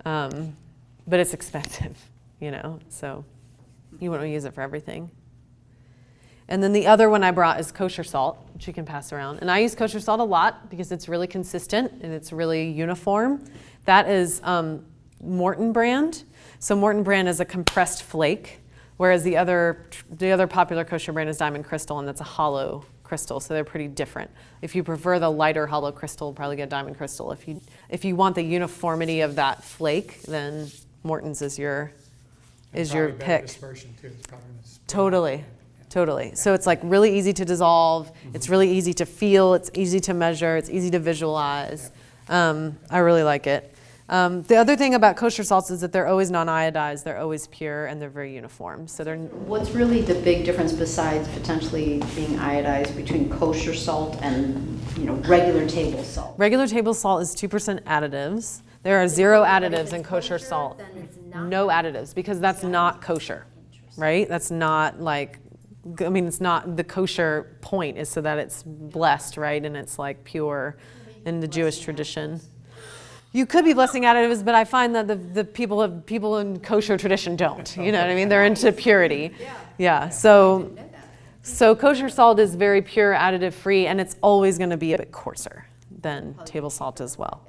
but it's expensive, you know, so you wouldn't use it for everything. And then the other one I brought is kosher salt, which you can pass around. And I use kosher salt a lot because it's really consistent and it's really uniform. That is Morton brand. So Morton brand is a compressed flake, whereas the other popular kosher brand is Diamond Crystal, and that's a hollow crystal, so they're pretty different. If you prefer the lighter hollow crystal, probably get Diamond Crystal. If you want the uniformity of that flake, then Morton's is your pick. Dispersion too. It's probably Totally. Totally. So it's like really easy to dissolve. It's really easy to feel. It's easy to measure. It's easy to visualize. I really like it. The other thing about kosher salts is that they're always non-iodized, they're always pure, and they're very uniform. So they're. What's really the big difference besides potentially being iodized between kosher salt and, you know, regular table salt? Regular table salt is 2% additives. There are 0 additives in kosher salt. No additives, because that's not kosher, right? That's not like, I mean, it's not, the kosher point is so that it's blessed, right? And it's like pure in the Jewish tradition. You could be blessing additives, but I find that the people in kosher tradition don't. You know what I mean? They're into purity. Yeah. So kosher salt is very pure, additive free, and it's always going to be a bit coarser than table salt as well.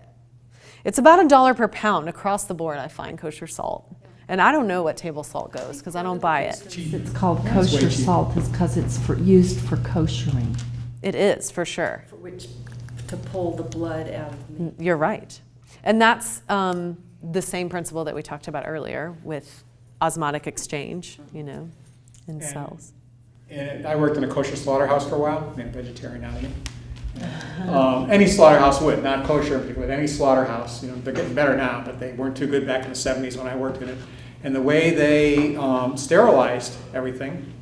It's about $1 per pound across the board. I find kosher salt, and I don't know what table salt goes because I don't buy it. It's called kosher salt is because it's used for koshering. It is for sure. For which, to pull the blood out of meat. You're right. And that's the same principle that we talked about earlier with osmotic exchange, you know, in cells. And I worked in a kosher slaughterhouse for a while. I'm vegetarian now. Any slaughterhouse would, not kosher in particular, any slaughterhouse. You know, they're getting better now, but they weren't too good back in the 70s when I worked in it. And the way they sterilized everything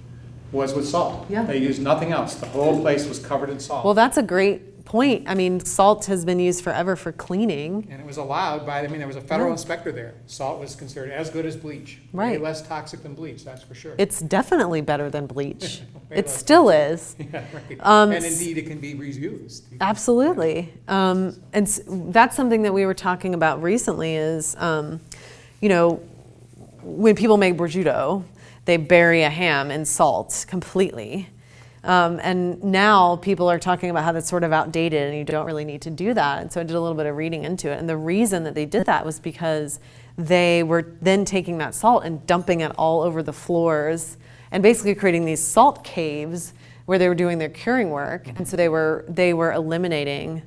was with salt. Yeah. They used nothing else. The whole place was covered in salt. Well, that's a great point. I mean, salt has been used forever for cleaning. And it was allowed by, there was a federal inspector there. Salt was considered as good as bleach. Right. Way less toxic than bleach, that's for sure. It's definitely better than bleach. Way It less still is. Yeah, right. Um, And indeed, it can be reused. Absolutely. That's something that we were talking about recently is, you know, when people make prosciutto, they bury a ham in salt completely. And now people are talking about how that's sort of outdated and you don't really need to do that. And so I did a little bit of reading into it. And the reason that they did that was because they were then taking that salt and dumping it all over the floors and basically creating these salt caves where they were doing their curing work. And so they were eliminating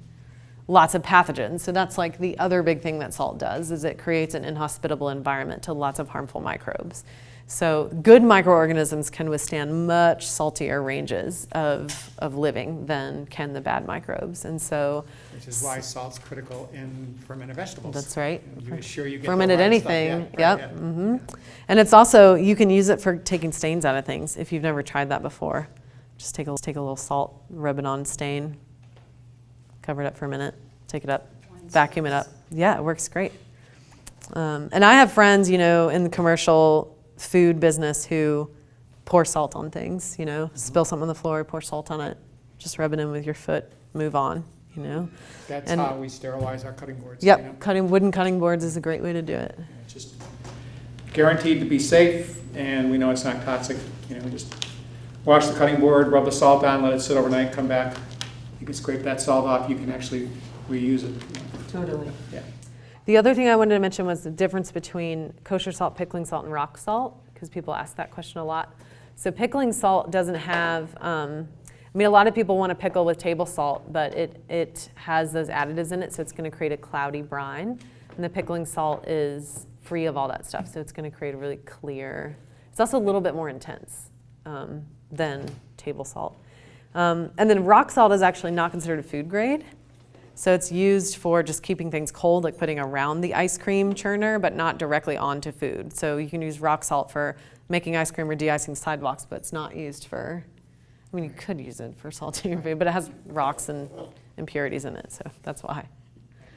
lots of pathogens. So that's like the other big thing that salt does is it creates an inhospitable environment to lots of harmful microbes. So good microorganisms can withstand much saltier ranges of living than can the bad microbes. And so, which is why salt's critical in fermented vegetables. That's right. You ensure you get Fermented the right anything. stuff. Yeah, Yep. right, yeah. Mm-hmm. And it's also, you can use it for taking stains out of things if you've never tried that before. Just take a little salt, rub it on stain, cover it up for a minute, take it up, vacuum it up. Yeah, it works great. And I have friends, you know, in the commercial food business who pour salt on things, you know, spill something on the floor, pour salt on it, just rub it in with your foot, move on, you know. That's how we sterilize our cutting boards. Yep, You know? wooden cutting boards is a great way to do it. It's just guaranteed to be safe, and we know it's not toxic. You know, just wash the cutting board, rub the salt on, let it sit overnight, come back. You can scrape that salt off, you can actually reuse it. Totally. Yeah. The other thing I wanted to mention was the difference between kosher salt, pickling salt, and rock salt, because people ask that question a lot. So pickling salt doesn't have I mean, a lot of people want to pickle with table salt, but it has those additives in it, so it's going to create a cloudy brine. And the pickling salt is free of all that stuff, so it's going to create a really clear. It's also a little bit more intense than table salt. And then rock salt is actually not considered a food grade. So it's used for just keeping things cold, like putting around the ice cream churner, but not directly onto food. So you can use rock salt for making ice cream or de-icing sidewalks, but it's not used for, I mean, you could use it for salting your food, but it has rocks and impurities in it, so that's why.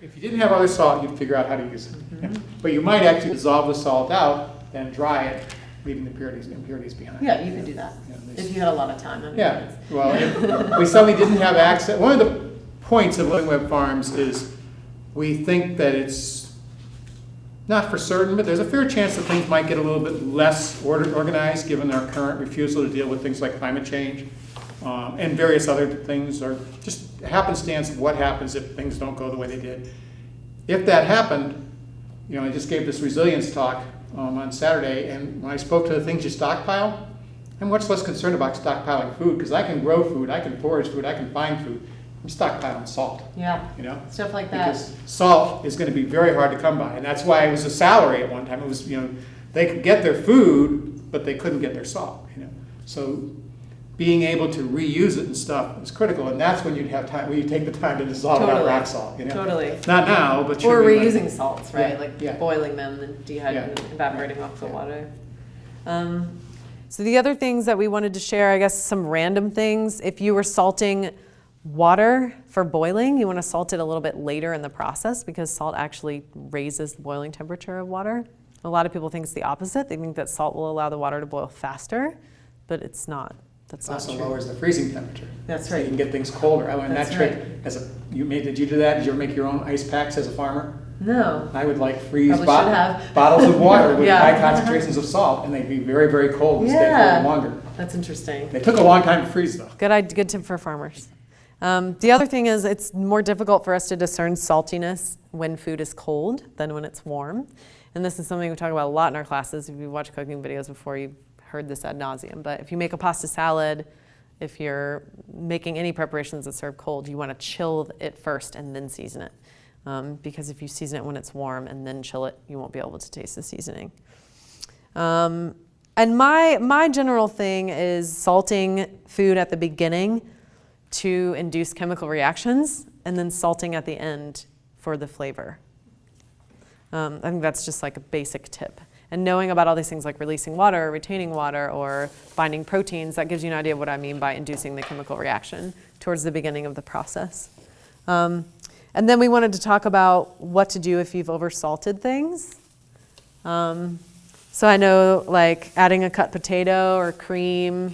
If you didn't have other salt, you'd figure out how to use it. Yeah. But you might actually dissolve the salt out, then dry it, leaving the impurities behind. Yeah, you could do that, if you had a lot of time. I mean, Yeah, well, if we suddenly didn't have access. One of the points of Living Web Farms is we think that it's not for certain, but there's a fair chance that things might get a little bit less organized given our current refusal to deal with things like climate change and various other things, or just happenstance of what happens if things don't go the way they did. If that happened, you know, I just gave this resilience talk on Saturday, and when I spoke to the things you stockpile, I'm much less concerned about stockpiling food because I can grow food, I can forage food, I can find food. I'm stockpiling salt. Yeah, you know, stuff like that. Because salt is going to be very hard to come by, and that's why it was a salary at one time. It was, you know, they could get their food, but they couldn't get their salt. You know, so being able to reuse it and stuff is critical, and that's when you'd have time, when you take the time to dissolve it out rock salt. You know, totally. Not now, but or reusing salts, right? Yeah, Like yeah. boiling them and dehydrating, Yeah. evaporating off the water. So the other things that we wanted to share, I guess, some random things. If you were salting water for boiling, you want to salt it a little bit later in the process because salt actually raises the boiling temperature of water. A lot of people think it's the opposite. They think that salt will allow the water to boil faster, but it's not. That's It not also true. lowers the freezing temperature. That's So right. you can get things colder. I learned That's that trick right. did you do that? Did you ever make your own ice packs as a farmer? No. I would like freeze Probably should have. bottles of water with Yeah. high concentrations of salt, and they'd be very, very cold and stay Yeah. cold longer. That's interesting. They took a long time to freeze, though. Good tip for farmers. The other thing is it's more difficult for us to discern saltiness when food is cold than when it's warm. And this is something we talk about a lot in our classes. If you've watched cooking videos before, you've heard this ad nauseum. But if you make a pasta salad, if you're making any preparations that serve cold, you want to chill it first and then season it. Because if you season it when it's warm and then chill it, you won't be able to taste the seasoning. And my general thing is salting food at the beginning to induce chemical reactions, and then salting at the end for the flavor. I think that's just like a basic tip. And knowing about all these things like releasing water, or retaining water, or binding proteins, that gives you an idea of what I mean by inducing the chemical reaction towards the beginning of the process. And then we wanted to talk about what to do if you've oversalted things. So I know like adding a cut potato or cream,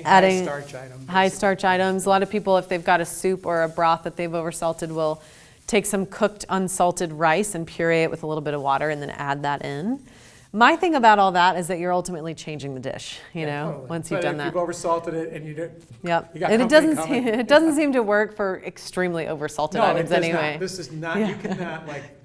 adding high starch items. A lot of people, if they've got a soup or a broth that they've oversalted, will take some cooked unsalted rice and puree it with a little bit of water and then add that in. My thing about all that is that you're ultimately changing the dish, you know, Totally. once you've But done if that. you've oversalted it and you got And company coming. it doesn't seem to work for extremely oversalted items anyway. This is not, you cannot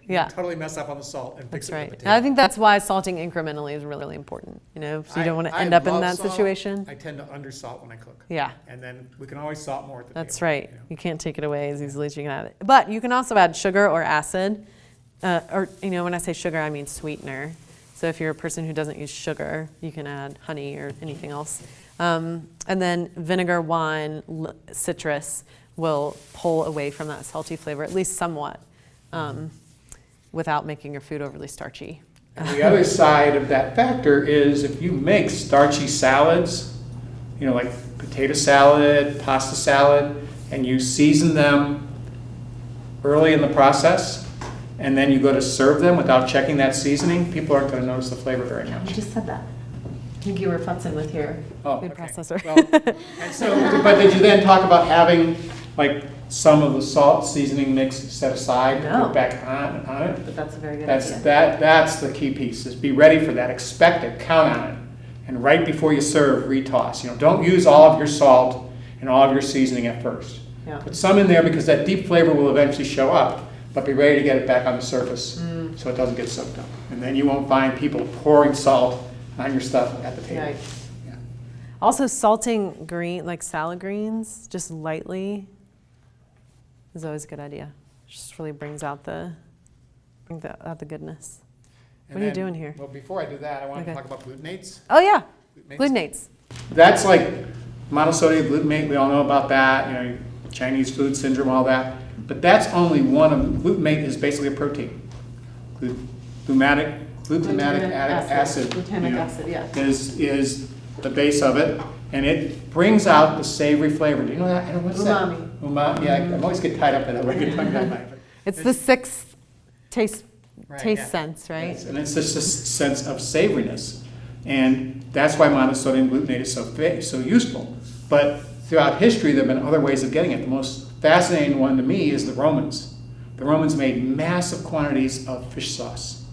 Yeah. totally mess up on the salt and fix That's it right. with And I potato. think that's why salting incrementally is really, really important, you know, so you don't want to end up in love that salt. situation. I tend to undersalt when I cook. Yeah. And then we can always salt more at the That's table, right. you know. You can't take it away as easily as you can add it. But you can also add sugar or acid, or, you know, when I say sugar, I mean sweetener. So if you're a person who doesn't use sugar, you can add honey or anything else. And then vinegar, wine, citrus will pull away from that salty flavor, at least somewhat, without making your food overly starchy. And the other side of that factor is if you make starchy salads, you know, like potato salad, pasta salad, and you season them early in the process, and then you go to serve them without checking that seasoning, people aren't going to notice the flavor very You much. just said that. I think you were futzing with your food Okay. processor. Well, and so, but did you then talk about having like some of the salt seasoning mix set aside to No. put back on it? But that's a very good That's idea. that's the key piece. Is be ready for that. Expect it. Count on it. And right before you serve, retoss. You know, don't use all of your salt and all of your seasoning at first. Yeah. Put some in there because that deep flavor will eventually show up. But be ready to get it back on the surface so it doesn't get soaked up. And then you won't find people pouring salt on your stuff at the table. Right. Yeah. Also, salting like salad greens, just lightly, is always a good idea. Just really brings out the goodness. And What are you then- doing here? Well, before I do that, I want to Okay. talk about glutenates. Oh yeah, Glutamates. glutamates. That's like monosodium glutamate, we all know about that, Chinese food syndrome, all that. But that's only one of them. Glutamate is basically a protein. Glutamic acid, Glutamic acid, yeah. is the base of it, and it brings out the savory flavor. Do you know that? I don't know what's Umami. that? Umami. Yeah, I always get tied up in that when I get tongue that way. It's the sixth taste yeah. sense, right? Yes, and it's just a sense of savoriness. And that's why monosodium glutamate is so useful. But throughout history, there have been other ways of getting it. The most fascinating one to me is the Romans. The Romans made massive quantities of fish sauce.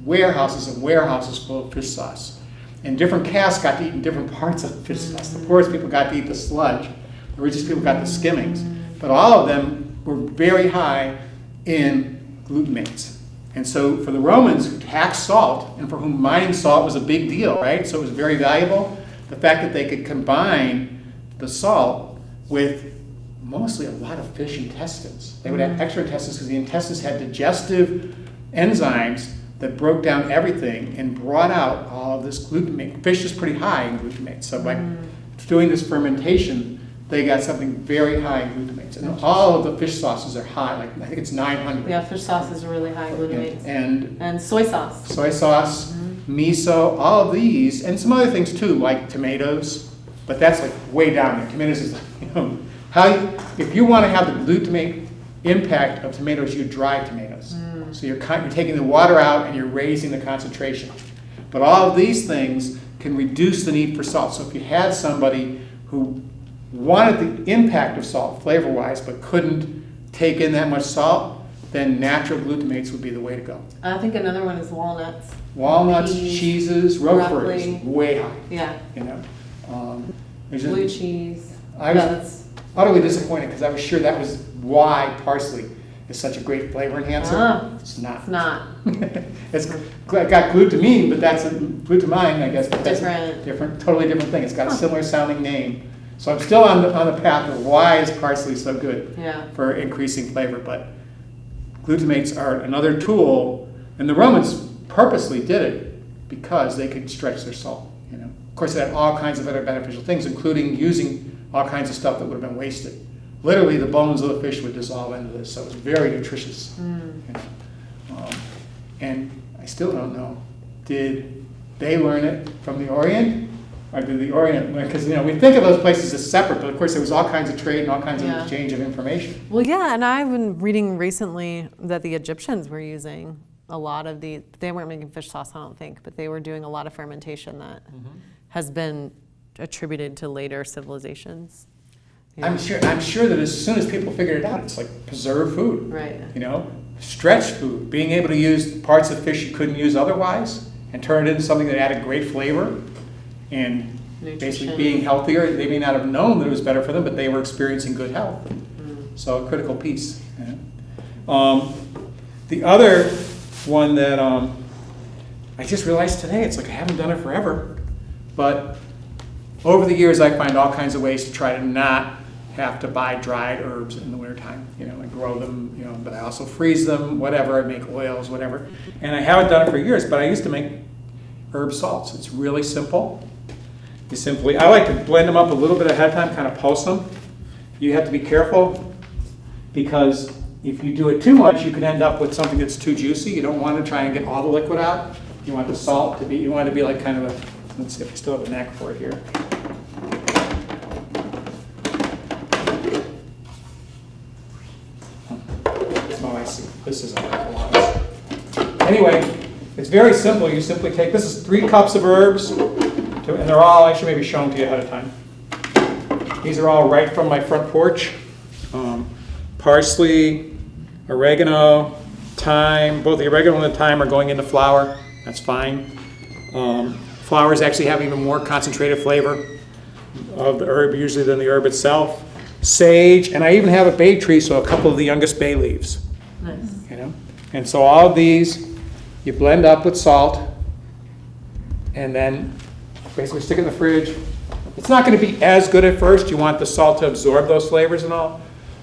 Warehouses and warehouses full of fish sauce. And different castes got to eat in different parts of the fish sauce. The poorest people got to eat the sludge. The richest people got the skimmings. But all of them were very high in glutamates. And so for the Romans who taxed salt, and for whom mining salt was a big deal, right? So it was very valuable. The fact that they could combine the salt with mostly a lot of fish intestines. They would have extra intestines because the intestines had digestive enzymes that broke down everything and brought out all of this glutamate. Fish is pretty high in glutamate. So by doing this fermentation, they got something very high in glutamates. And all of the fish sauces are high, like I think it's 900. Yeah, fish sauce is really high in glutamates. And soy sauce. soy sauce, miso, all of these, and some other things too, like tomatoes. But that's like way down there. Tomatoes is, if you want to have the glutamate impact of tomatoes, you dry tomatoes. So you're taking the water out and you're raising the concentration. But all of these things can reduce the need for salt. So if you had somebody who wanted the impact of salt flavor-wise but couldn't take in that much salt, then natural glutamates would be the way to go. I think another one is walnuts. Walnuts, Peas, cheeses, Roquefort broccoli. is way high. Yeah, There's blue just, cheese. I was utterly disappointed because I was sure that was why parsley is such a great flavor enhancer. It's It's not. It's not. It's got glutamine, but that's glutamine, I guess. But that's Different. totally different thing. It's got a similar sounding name. So I'm still on the path of why is parsley so good for increasing flavor. But glutamates are another tool, and the Romans purposely did it because they could stretch their salt. Of course, it had all kinds of other beneficial things, including using all kinds of stuff that would have been wasted. Literally, the bones of the fish would dissolve into this, so it was very nutritious. And I still don't know, did they learn it from the Orient? Or did the Orient learn? Because we think of those places as separate, but of course there was all kinds of trade and all kinds of exchange of information. Well, yeah, and I've been reading recently that the Egyptians were using a lot of they weren't making fish sauce, I don't think, but they were doing a lot of fermentation that has been attributed to later civilizations. I'm sure that as soon as people figured it out, it's like preserved food. Right. Stretched food, being able to use parts of fish you couldn't use otherwise and turn it into something that added great flavor and basically being healthier. They may not have known that it was better for them, but they were experiencing good health. So a critical piece. The other one that I just realized today, it's like I haven't done it forever, but over the years I find all kinds of ways to try to not have to buy dried herbs in the wintertime. I grow them, but I also freeze them, whatever. I make oils, whatever. And I haven't done it for years, but I used to make herb salts. It's really simple. I like to blend them up a little bit ahead of time, kind of pulse them. You have to be careful because if you do it too much, you can end up with something that's too juicy. You don't want to try and get all the liquid out. You want the salt to be, like kind of a, let's see if I still have a knack for it here. Oh, I see. This isn't what I want. Anyway, it's very simple. You simply take, this is 3 cups of herbs, and they're all, I should maybe show them to you ahead of time. These are all right from my front porch. Parsley, oregano, thyme. Both the oregano and the thyme are going into flour. That's fine. Flowers actually have even more concentrated flavor of the herb usually than the herb itself. Sage, and I even have a bay tree, so a couple of the youngest bay leaves. Nice. And so all of these you blend up with salt and then basically stick it in the fridge It's not going to be as good at first. You want the salt to absorb those flavors and all.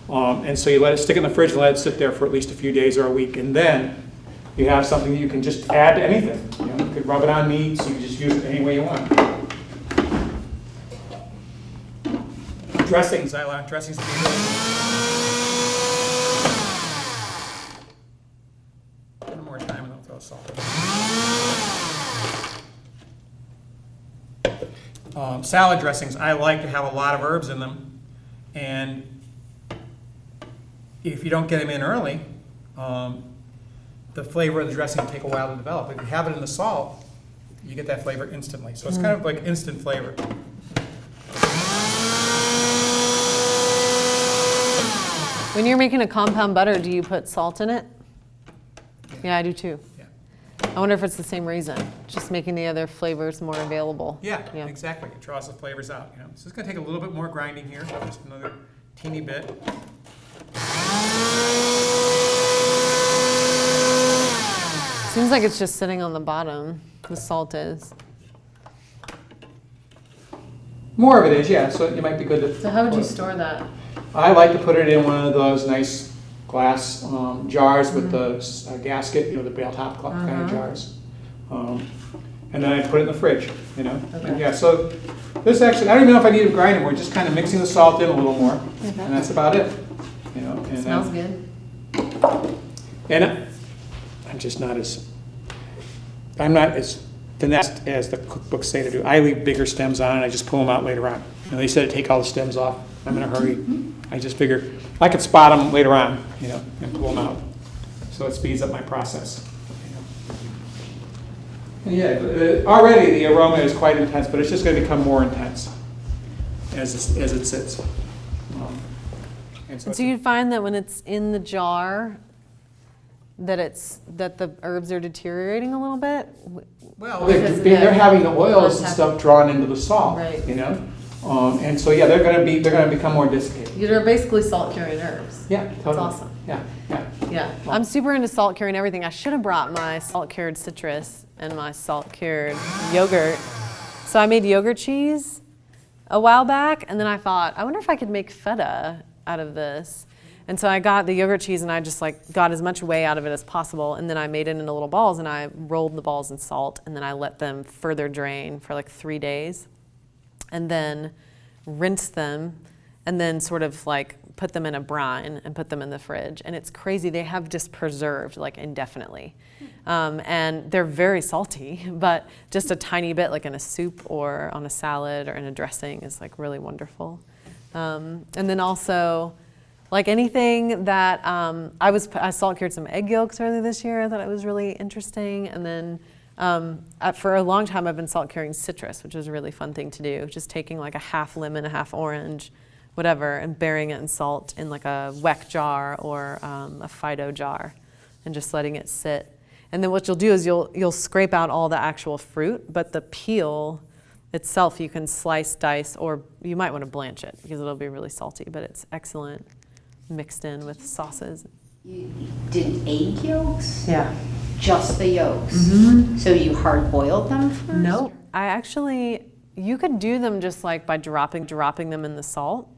And so you let it stick in the fridge and let it sit there for at least a few days or a week. And then you have something that you can just add to anything. You could rub it on meats. You can just use it any way you want. Dressings. I like dressings to be really good. One more time and I'll throw salt. Salad dressings, I like to have a lot of herbs in them, and if you don't get them in early, the flavor of the dressing will take a while to develop. If you have it in the salt, you get that flavor instantly. So it's kind of like instant flavor. When you're making a compound butter, do you put salt in it? Yeah, I do too. I wonder if it's the same reason, just making the other flavors more available. Yeah, exactly. It draws the flavors out. So it's going to take a little bit more grinding here, just another teeny bit. Seems like it's just sitting on the bottom. The salt is. More of it is, yeah. So it might be good to. So how would you store that? I like to put it in one of those nice glass jars with the gasket, the bale top kind of jars. And then I put it in the fridge, Okay. And yeah, so this actually, I don't even know if I need to grind it. We're just kind of mixing the salt in a little more, and that's about it. And smells good. And I'm not as finessed as the cookbooks say to do. I leave bigger stems on and I just pull them out later on. They said to take all the stems off. I'm in a hurry. I just figure I could spot them later on, and pull them out. So it speeds up my process. And yeah, already the aroma is quite intense, but it's just going to become more intense as it sits. So you find that when it's in the jar, that the herbs are deteriorating a little bit? Well, they're having the oils and stuff drawn into the salt, right. And so they're going to become more desiccated. They're basically salt curing herbs. Yeah, totally. That's awesome. Yeah. I'm super into salt curing everything. I should have brought my salt cured citrus and my salt cured yogurt. So I made yogurt cheese a while back, and then I thought, I wonder if I could make feta out of this. And so I got the yogurt cheese and I just got as much whey out of it as possible, and then I made it into little balls and I rolled the balls in salt, and then I let them further drain for 3 days, and then rinsed them, and then sort of put them in a brine and put them in the fridge. And it's crazy, they have just preserved indefinitely. And they're very salty, but just a tiny bit in a soup or on a salad or in a dressing is really wonderful. And then also, anything that, I salt cured some egg yolks earlier this year. I thought it was really interesting. And then for a long time I've been salt curing citrus, which was a really fun thing to do. Just taking a half lemon, a half orange, whatever, and burying it in salt in a weck jar or a Fido jar and just letting it sit. And then what you'll do is you'll scrape out all the actual fruit, but the peel itself you can slice, dice, or you might want to blanch it because it'll be really salty, but it's excellent mixed in with sauces. You did egg yolks? Yeah. Just the yolks? Mm-hmm. So you hard boiled them first? No, you could do them just by dropping them in the salt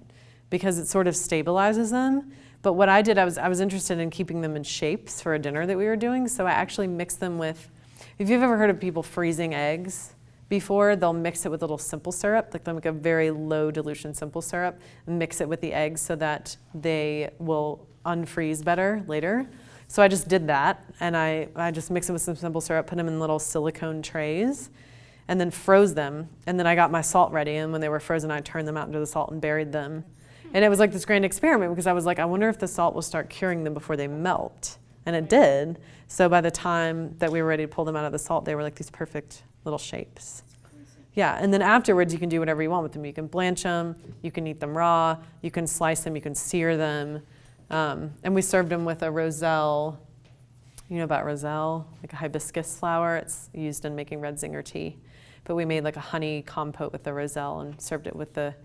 because it sort of stabilizes them. But what I did, I was interested in keeping them in shapes for a dinner that we were doing, so I actually mixed them with, if you've ever heard of people freezing eggs before, they'll mix it with a little simple syrup, they'll make a very low dilution simple syrup, and mix it with the eggs so that they will unfreeze better later. So I just did that, and I just mixed it with some simple syrup, put them in little silicone trays, and then froze them. And then I got my salt ready, and when they were frozen, I turned them out into the salt and buried them. And it was this grand experiment because I was I wonder if the salt will start curing them before they melt. And it did. So by the time that we were ready to pull them out of the salt, they were these perfect little shapes. Yeah, and then afterwards you can do whatever you want with them. You can blanch them, you can eat them raw, you can slice them, you can sear them. And we served them with a roselle. You know about roselle? A hibiscus flower. It's used in making red zinger tea. But we made a honey compote with the roselle and served it with the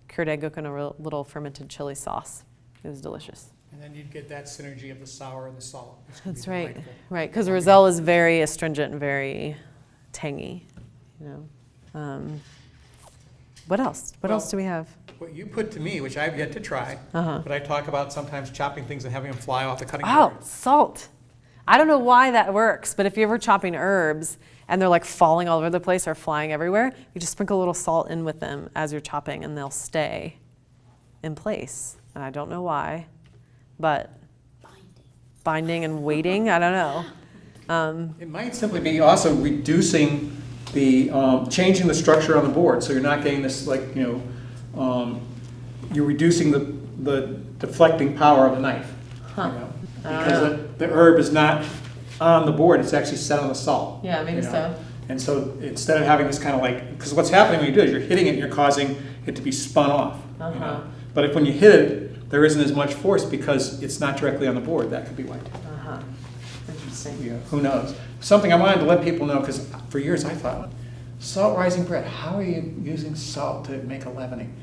cured egg yolk and a little fermented chili sauce. It was delicious. And then you'd get that synergy of the sour and the salt. That's right, right, because roselle is very astringent and very tangy, What else? What else do we have? What you put to me, which I've yet to try, Uh-huh. but I talk about sometimes chopping things and having them fly off the cutting Oh, board. salt. I don't know why that works, but if you're ever chopping herbs and they're like falling all over the place or flying everywhere, you just sprinkle a little salt in with them as you're chopping and they'll stay in place. And I don't know why, but binding and weighting, I don't know. It might simply be also reducing the, changing the structure on the board, so you're not getting this like, you're reducing the deflecting power of the knife. Huh. You know? Because the herb is not on the board, it's actually set on the salt. Yeah, maybe you know? so. And so instead of having this kind of like, because what's happening when you do it is you're hitting it and you're causing it to be spun off. You know? But if when you hit it, there isn't as much force because it's not directly on the board, that could be why. Interesting. Yeah, who knows? Something I wanted to let people know, because for years I thought, salt rising bread, how are you using salt to make a leavening?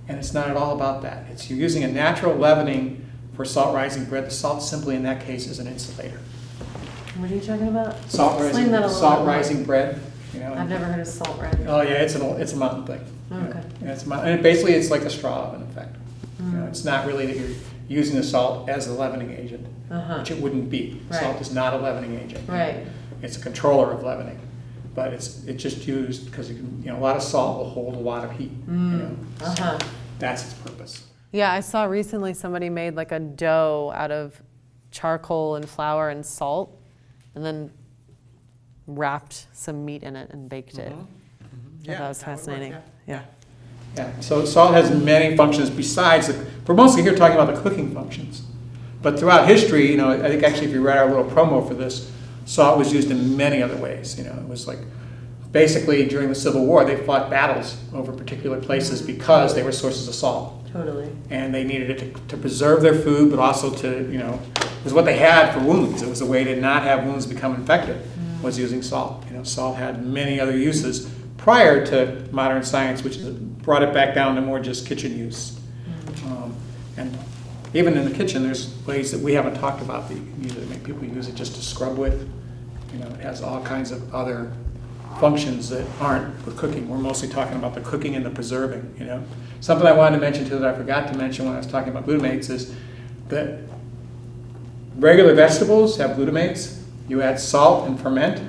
And it's not at all about that. It's you're using a natural leavening for salt rising bread. The salt simply in that case is an insulator. What are you talking about? Salt Explain that a little salt more. rising bread. You know, I've never heard of salt rising. oh yeah, it's a mountain thing. Okay. Yeah, it's a mountain, and basically it's like a straw oven, in fact. You know, it's not really that you're using the salt as a leavening agent, which it wouldn't be. Right. Salt is not a leavening agent. Right. It's a controller of leavening, but it's just used because a lot of salt will hold a lot of heat. You know, so that's its purpose. Yeah, I saw recently somebody made like a dough out of charcoal and flour and salt, and then wrapped some meat in it and baked it. Yeah, That was that would work, fascinating. Yeah. Yeah, so salt has many functions besides, we're mostly here talking about the cooking functions. But throughout history, I think actually if you read our little promo for this, salt was used in many other ways. It was like, basically during the Civil War, they fought battles over particular places because they were sources of salt. Totally. And they needed it to preserve their food, but also to, it was what they had for wounds. It was a way to not have wounds become infected, was using salt. Salt had many other uses prior to modern science, which brought it back down to more just kitchen use. And even in the kitchen, there's ways that we haven't talked about that you can use it. People use it just to scrub with. It has all kinds of other functions that aren't for cooking. We're mostly talking about the cooking and the preserving. Something I wanted to mention too that I forgot to mention when I was talking about glutamates is that regular vegetables have glutamates. You add salt and ferment,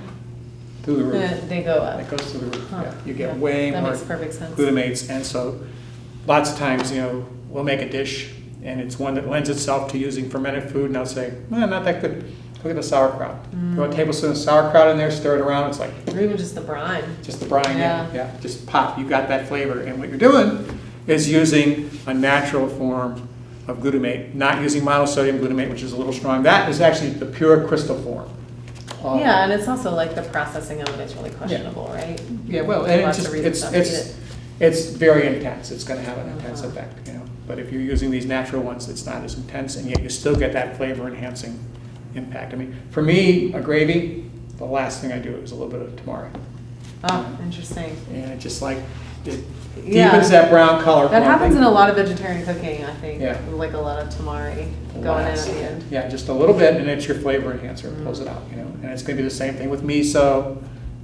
through the roof. They go up. It goes through the roof. Huh. Yeah. You get way That more makes perfect sense. glutamates, and so lots of times, we'll make a dish, and it's one that lends itself to using fermented food, and I'll say, not that good. Look at the sauerkraut. Throw a tablespoon of sauerkraut in there, stir it around. It's like Or even just the brine. just the brine. Yeah. Yeah. Just pop. You got that flavor, and what you're doing is using a natural form of glutamate, not using monosodium glutamate, which is a little strong. That is actually the pure crystal form. Yeah, and it's also like the processing of it is really questionable, right? Yeah, well, and Lots of reasons not to eat it's very intense. It's going to have an intense effect, But if you're using these natural ones, it's not as intense, and yet you still get that flavor-enhancing impact. I mean, for me, a gravy, the last thing I do is a little bit of tamari. Oh, interesting. And it just like, it Yeah. deepens that brown color. That for one happens thing. in a lot of vegetarian cooking, I think. Yeah. Like a lot of tamari going in at the end. Yeah, just a little bit, and it's your flavor enhancer. It pulls it out, And it's going to be the same thing with miso,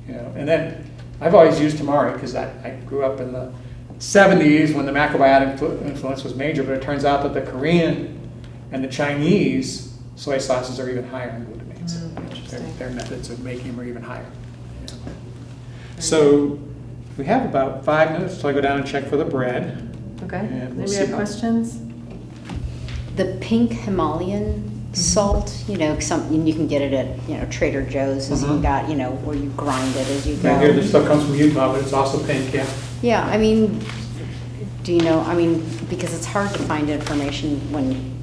And then I've always used tamari because I grew up in the 70s when the macrobiotic influence was major, but it turns out that the Korean and the Chinese soy sauces are even higher in glutamates. Their methods of making them are even higher. So we have about 5 minutes till I go down and check for the bread. Okay. And we'll Maybe see have how- questions? The pink Himalayan salt, and you can get it at, Trader Joe's, as you got, where you grind it as you go. Here, this stuff comes from Utah, but it's also pink, yeah. Yeah, do you know, because it's hard to find information when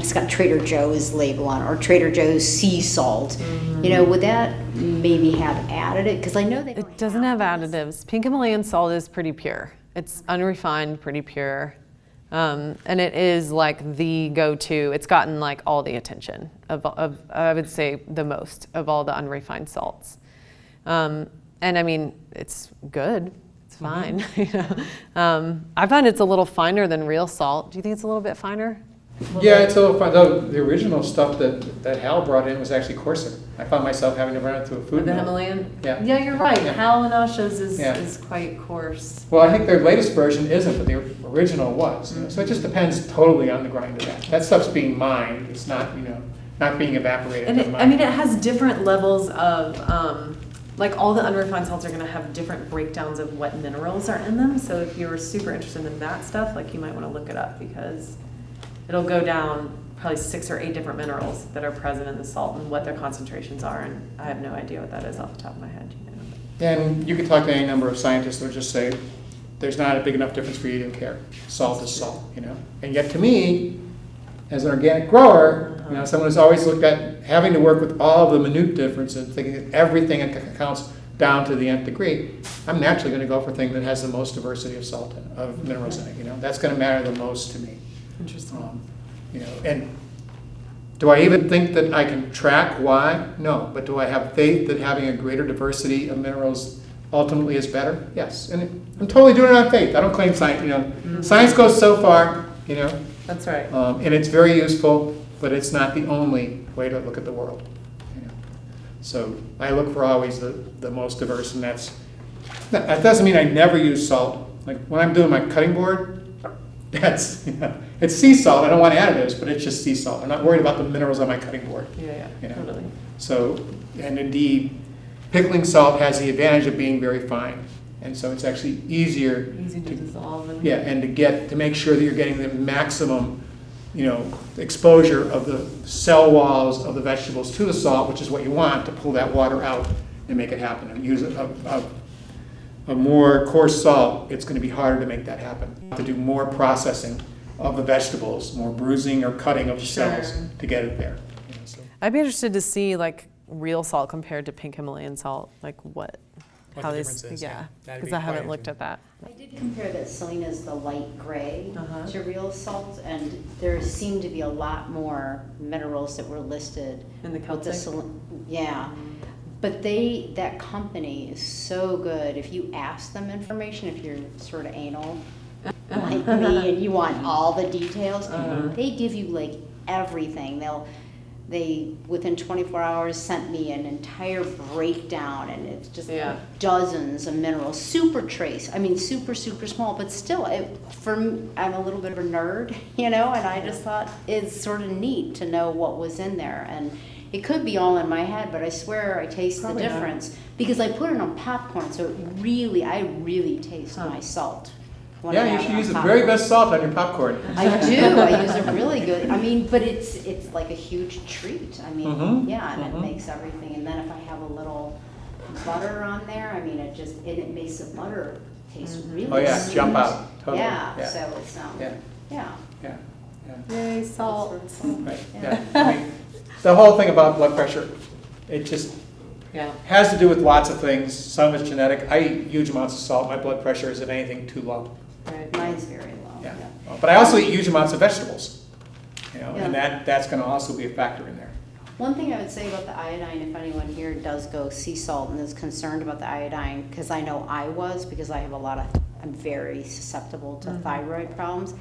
it's got Trader Joe's label on it, or Trader Joe's sea salt. Would that maybe have added because I know they don't It doesn't have additives. Pink Himalayan salt is pretty pure. It's unrefined, pretty pure. And it is like the go-to. It's gotten like all the attention of I would say the most of all the unrefined salts. And I mean, it's good. It's fine. I find it's a little finer than real salt. Do you think it's a little bit finer? Yeah, it's a little fun. Though the original stuff that Hal brought in was actually coarser. I found myself having to run it through a food The mill. Himalayan? Yeah. Yeah, you're right. Yeah. Hal and Asha's Yeah. is quite coarse. Well, I think their latest version isn't, but the original was. You know? So it just depends totally on the grind of that. That stuff's being mined. It's not, not being evaporated. And from I mean, mine. it has different levels of, like all the unrefined salts are going to have different breakdowns of what minerals are in them. So if you're super interested in that stuff, like you might want to look it up because it'll go down probably 6 or 8 different minerals that are present in the salt and what their concentrations are. And I have no idea what that is off the top of my head. And you can talk to any number of scientists who'll just say, there's not a big enough difference for you to care. Salt is salt, And yet to me, as an organic grower, someone who's always looked at having to work with all the minute differences, thinking that everything counts down to the nth degree, I'm naturally going to go for thing that has the most diversity of salt, of minerals in it. That's going to matter the most to me. Interesting. And do I even think that I can track why? No. But do I have faith that having a greater diversity of minerals ultimately is better? Yes. And I'm totally doing it on faith. I don't claim science. Science goes so far. That's right. And it's very useful, but it's not the only way to look at the world. So I look for always the most diverse, and that doesn't mean I never use salt. Like when I'm doing my cutting board, it's sea salt. I don't want additives, but it's just sea salt. I'm not worried about the minerals on my cutting board. Yeah, totally. So, and indeed, pickling salt has the advantage of being very fine, and so it's actually easier Easy to dissolve. And and to make sure that you're getting the maximum, exposure of the cell walls of the vegetables to the salt, which is what you want to pull that water out and make it happen. And use a more coarse salt, it's going to be harder to make that happen. You have to do more processing of the vegetables, more bruising or cutting of the cells to get it there. I'd be interested to see like real salt compared to pink Himalayan salt, like how the these, difference is, yeah, that'd because be I haven't quite looked at that. I did compare that Selena's the light gray Uh-huh. to real salt, and there seemed to be a lot more minerals that were listed. In the with the Celtic? Yeah, but that company is so good. If you ask them information, if you're sort of anal like me and you want all the details, they give you like everything. They within 24 hours sent me an entire breakdown, and it's just dozens of minerals, super trace. I mean, super small, but still, I'm a little bit of a nerd, and I just thought it's sort of neat to know what was in there. And it could be all in my head, but I swear I taste Probably the not. difference because I put it on popcorn, so I really taste my salt. when I Yeah, you have it should on use the popcorn. very best salt on your popcorn. I do. I use a really good. I mean, but it's like a huge treat. I mean, Mhm, yeah, and mhm. it makes everything. And then if I have a little butter on there, I mean, it makes the butter taste really. Oh yeah, sweet. jump out, totally. Yeah. Yeah. So it's Yeah. yeah. Yeah, yeah, Yay, salt. right, yeah. I mean, the whole thing about blood pressure, it just has to do with lots of things. Some is genetic. I eat huge amounts of salt. My blood pressure is, if anything, too low. Right. Mine's very low. Yeah. But I also eat huge amounts of vegetables, and Yeah. that's going to also be a factor in there. One thing I would say about the iodine, if anyone here does go sea salt and is concerned about the iodine, because I know I was, because I'm very susceptible to thyroid problems.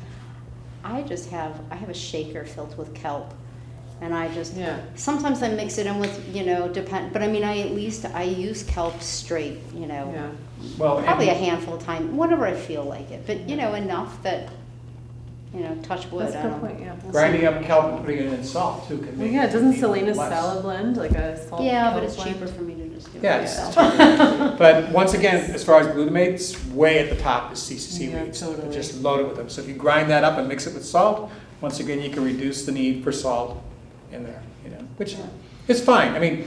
I have a shaker filled with kelp, and sometimes I mix it in with, but I mean, I use kelp straight, Well, probably a handful of times, whenever I feel like it, but, enough that, touch wood. That's a I good don't- point, yeah. grinding up kelp and putting it in salt too can Well, make yeah, it doesn't even Selena's less. salad blend like a salt? Yeah, but kelp it's blend? cheaper for me to just do it Yeah, myself. but once again, as far as glutamates, way at the top is seaweeds. Yeah, totally. Just loaded with them. So if you grind that up and mix it with salt, once again, you can reduce the need for salt in there, which is fine. I mean,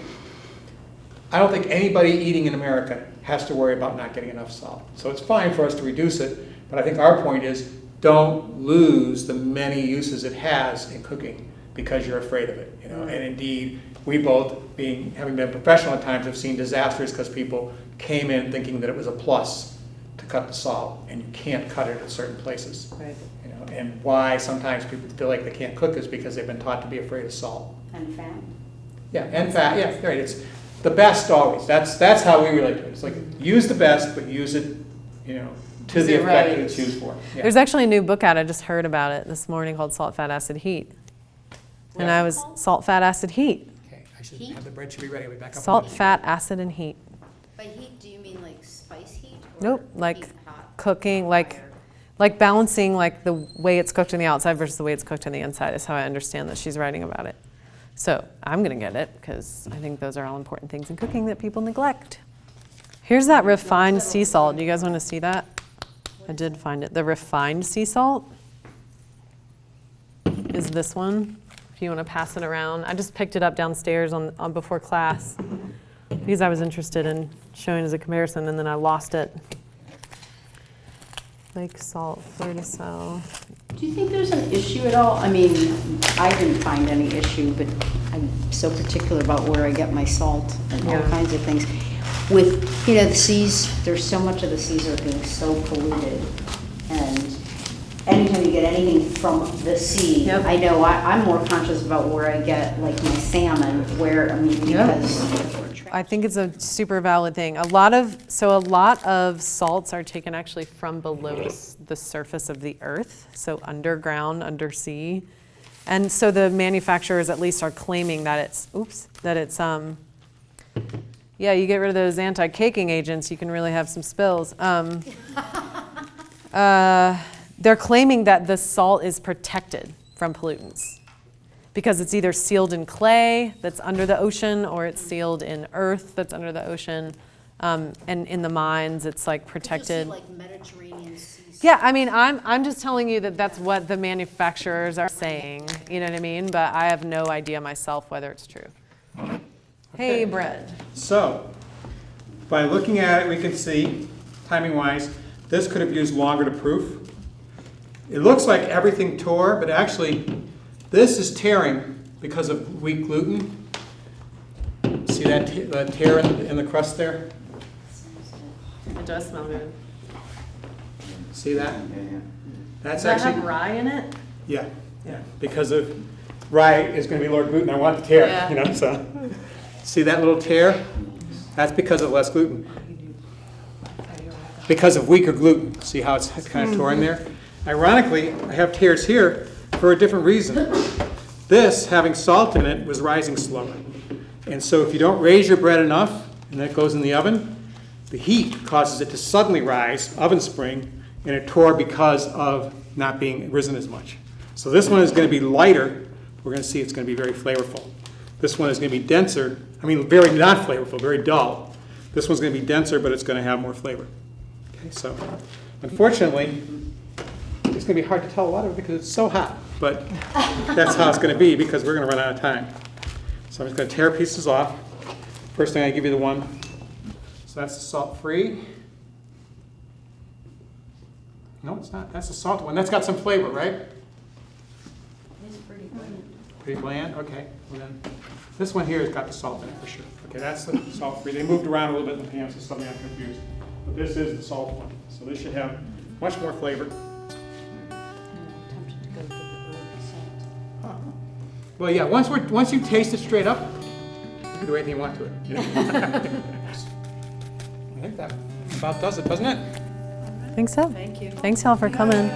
I don't think anybody eating in America has to worry about not getting enough salt. So it's fine for us to reduce it, but I think our point is don't lose the many uses it has in cooking because you're afraid of it, And indeed, we both, having been professional at times, have seen disasters because people came in thinking that it was a plus to cut the salt, and you can't cut it at certain places. Right. And why sometimes people feel like they can't cook is because they've been taught to be afraid of salt. And fat. Yeah, and fat. Yeah, right. It's the best always. That's how we relate to it. It's like use the best, but use it, to the effect that it's used for. Yeah. There's actually a new book out. I just heard about it this morning called Salt, Fat, Acid, Heat. And Yeah. I was salt, fat, acid, heat. Okay, I should have the bread should be ready. I'll be back up. Salt, fat, acid, and heat. By heat, do you mean like spice heat? Or Nope, like heat hot? cooking, like balancing like the way it's cooked on the outside versus the way it's cooked on the inside is how I understand that she's writing about it. So I'm gonna get it because I think those are all important things in cooking that people neglect. Here's that refined sea salt. Do you guys want to see that? I did find it. The refined sea salt is this one. If you want to pass it around, I just picked it up downstairs on before class because I was interested in showing as a comparison, and then I lost it. Lake salt, Fleur de Sel. Do you think there's an issue at all? I mean, I didn't find any issue, but I'm so particular about where I get my salt and all Yeah. kinds of things. With, you know, the seas, there's so much of the seas are being so polluted. And anytime you get anything from the sea, Yep. I know I'm more conscious about where I get like my salmon, where, I mean, because. I think it's a super valid thing. A lot of salts are taken actually from below the surface of the earth, so underground, undersea. And so the manufacturers at least are claiming that it's yeah, you get rid of those anti-caking agents, you can really have some spills. They're claiming that the salt is protected from pollutants because it's either sealed in clay that's under the ocean or it's sealed in earth that's under the ocean. And in the mines, it's like protected. Like Mediterranean sea. Yeah, I mean, I'm just telling you that that's what the manufacturers are saying, you know what I mean? But I have no idea myself whether it's true. Hey, bread. So, by looking at it, we can see, timing-wise, this could have used longer to proof. It looks like everything tore, but actually, this is tearing because of weak gluten. See that tear in the crust there? It does smell good. See that? That's Does that actually, have rye in it? yeah, because of rye is going to be lower gluten. I want the tear, Yeah. you know. So, see that little tear? That's because of less gluten. Because of weaker gluten. See how it's kind of torn there? Ironically, I have tears here for a different reason. This, having salt in it, was rising slower. And so if you don't raise your bread enough, and that goes in the oven, the heat causes it to suddenly rise, oven spring, and it tore because of not being risen as much. So this one is going to be lighter. We're going to see it's going to be very flavorful. This one is going to be denser. I mean, very not flavorful, very dull. This one's going to be denser, but it's going to have more flavor. Okay, so unfortunately, it's going to be hard to tell a lot of it because it's so hot. But that's how it's going to be because we're going to run out of time. So I'm just going to tear pieces off. First thing, I give you the one. So that's the salt-free. No, it's not. That's the salt one. That's got some flavor, right? It's pretty bland. Pretty bland? Okay. Well then, this one here has got the salt in it for sure. Okay, that's the salt-free. They moved around a little bit in the pan, so suddenly I'm confused. But this is the salt one. So this should have much more flavor. Huh. Well, yeah, once you taste it straight up, you can do anything you want to it. You know? I think that about does it, doesn't it? I think so. Thank you. Thanks, y'all, for coming.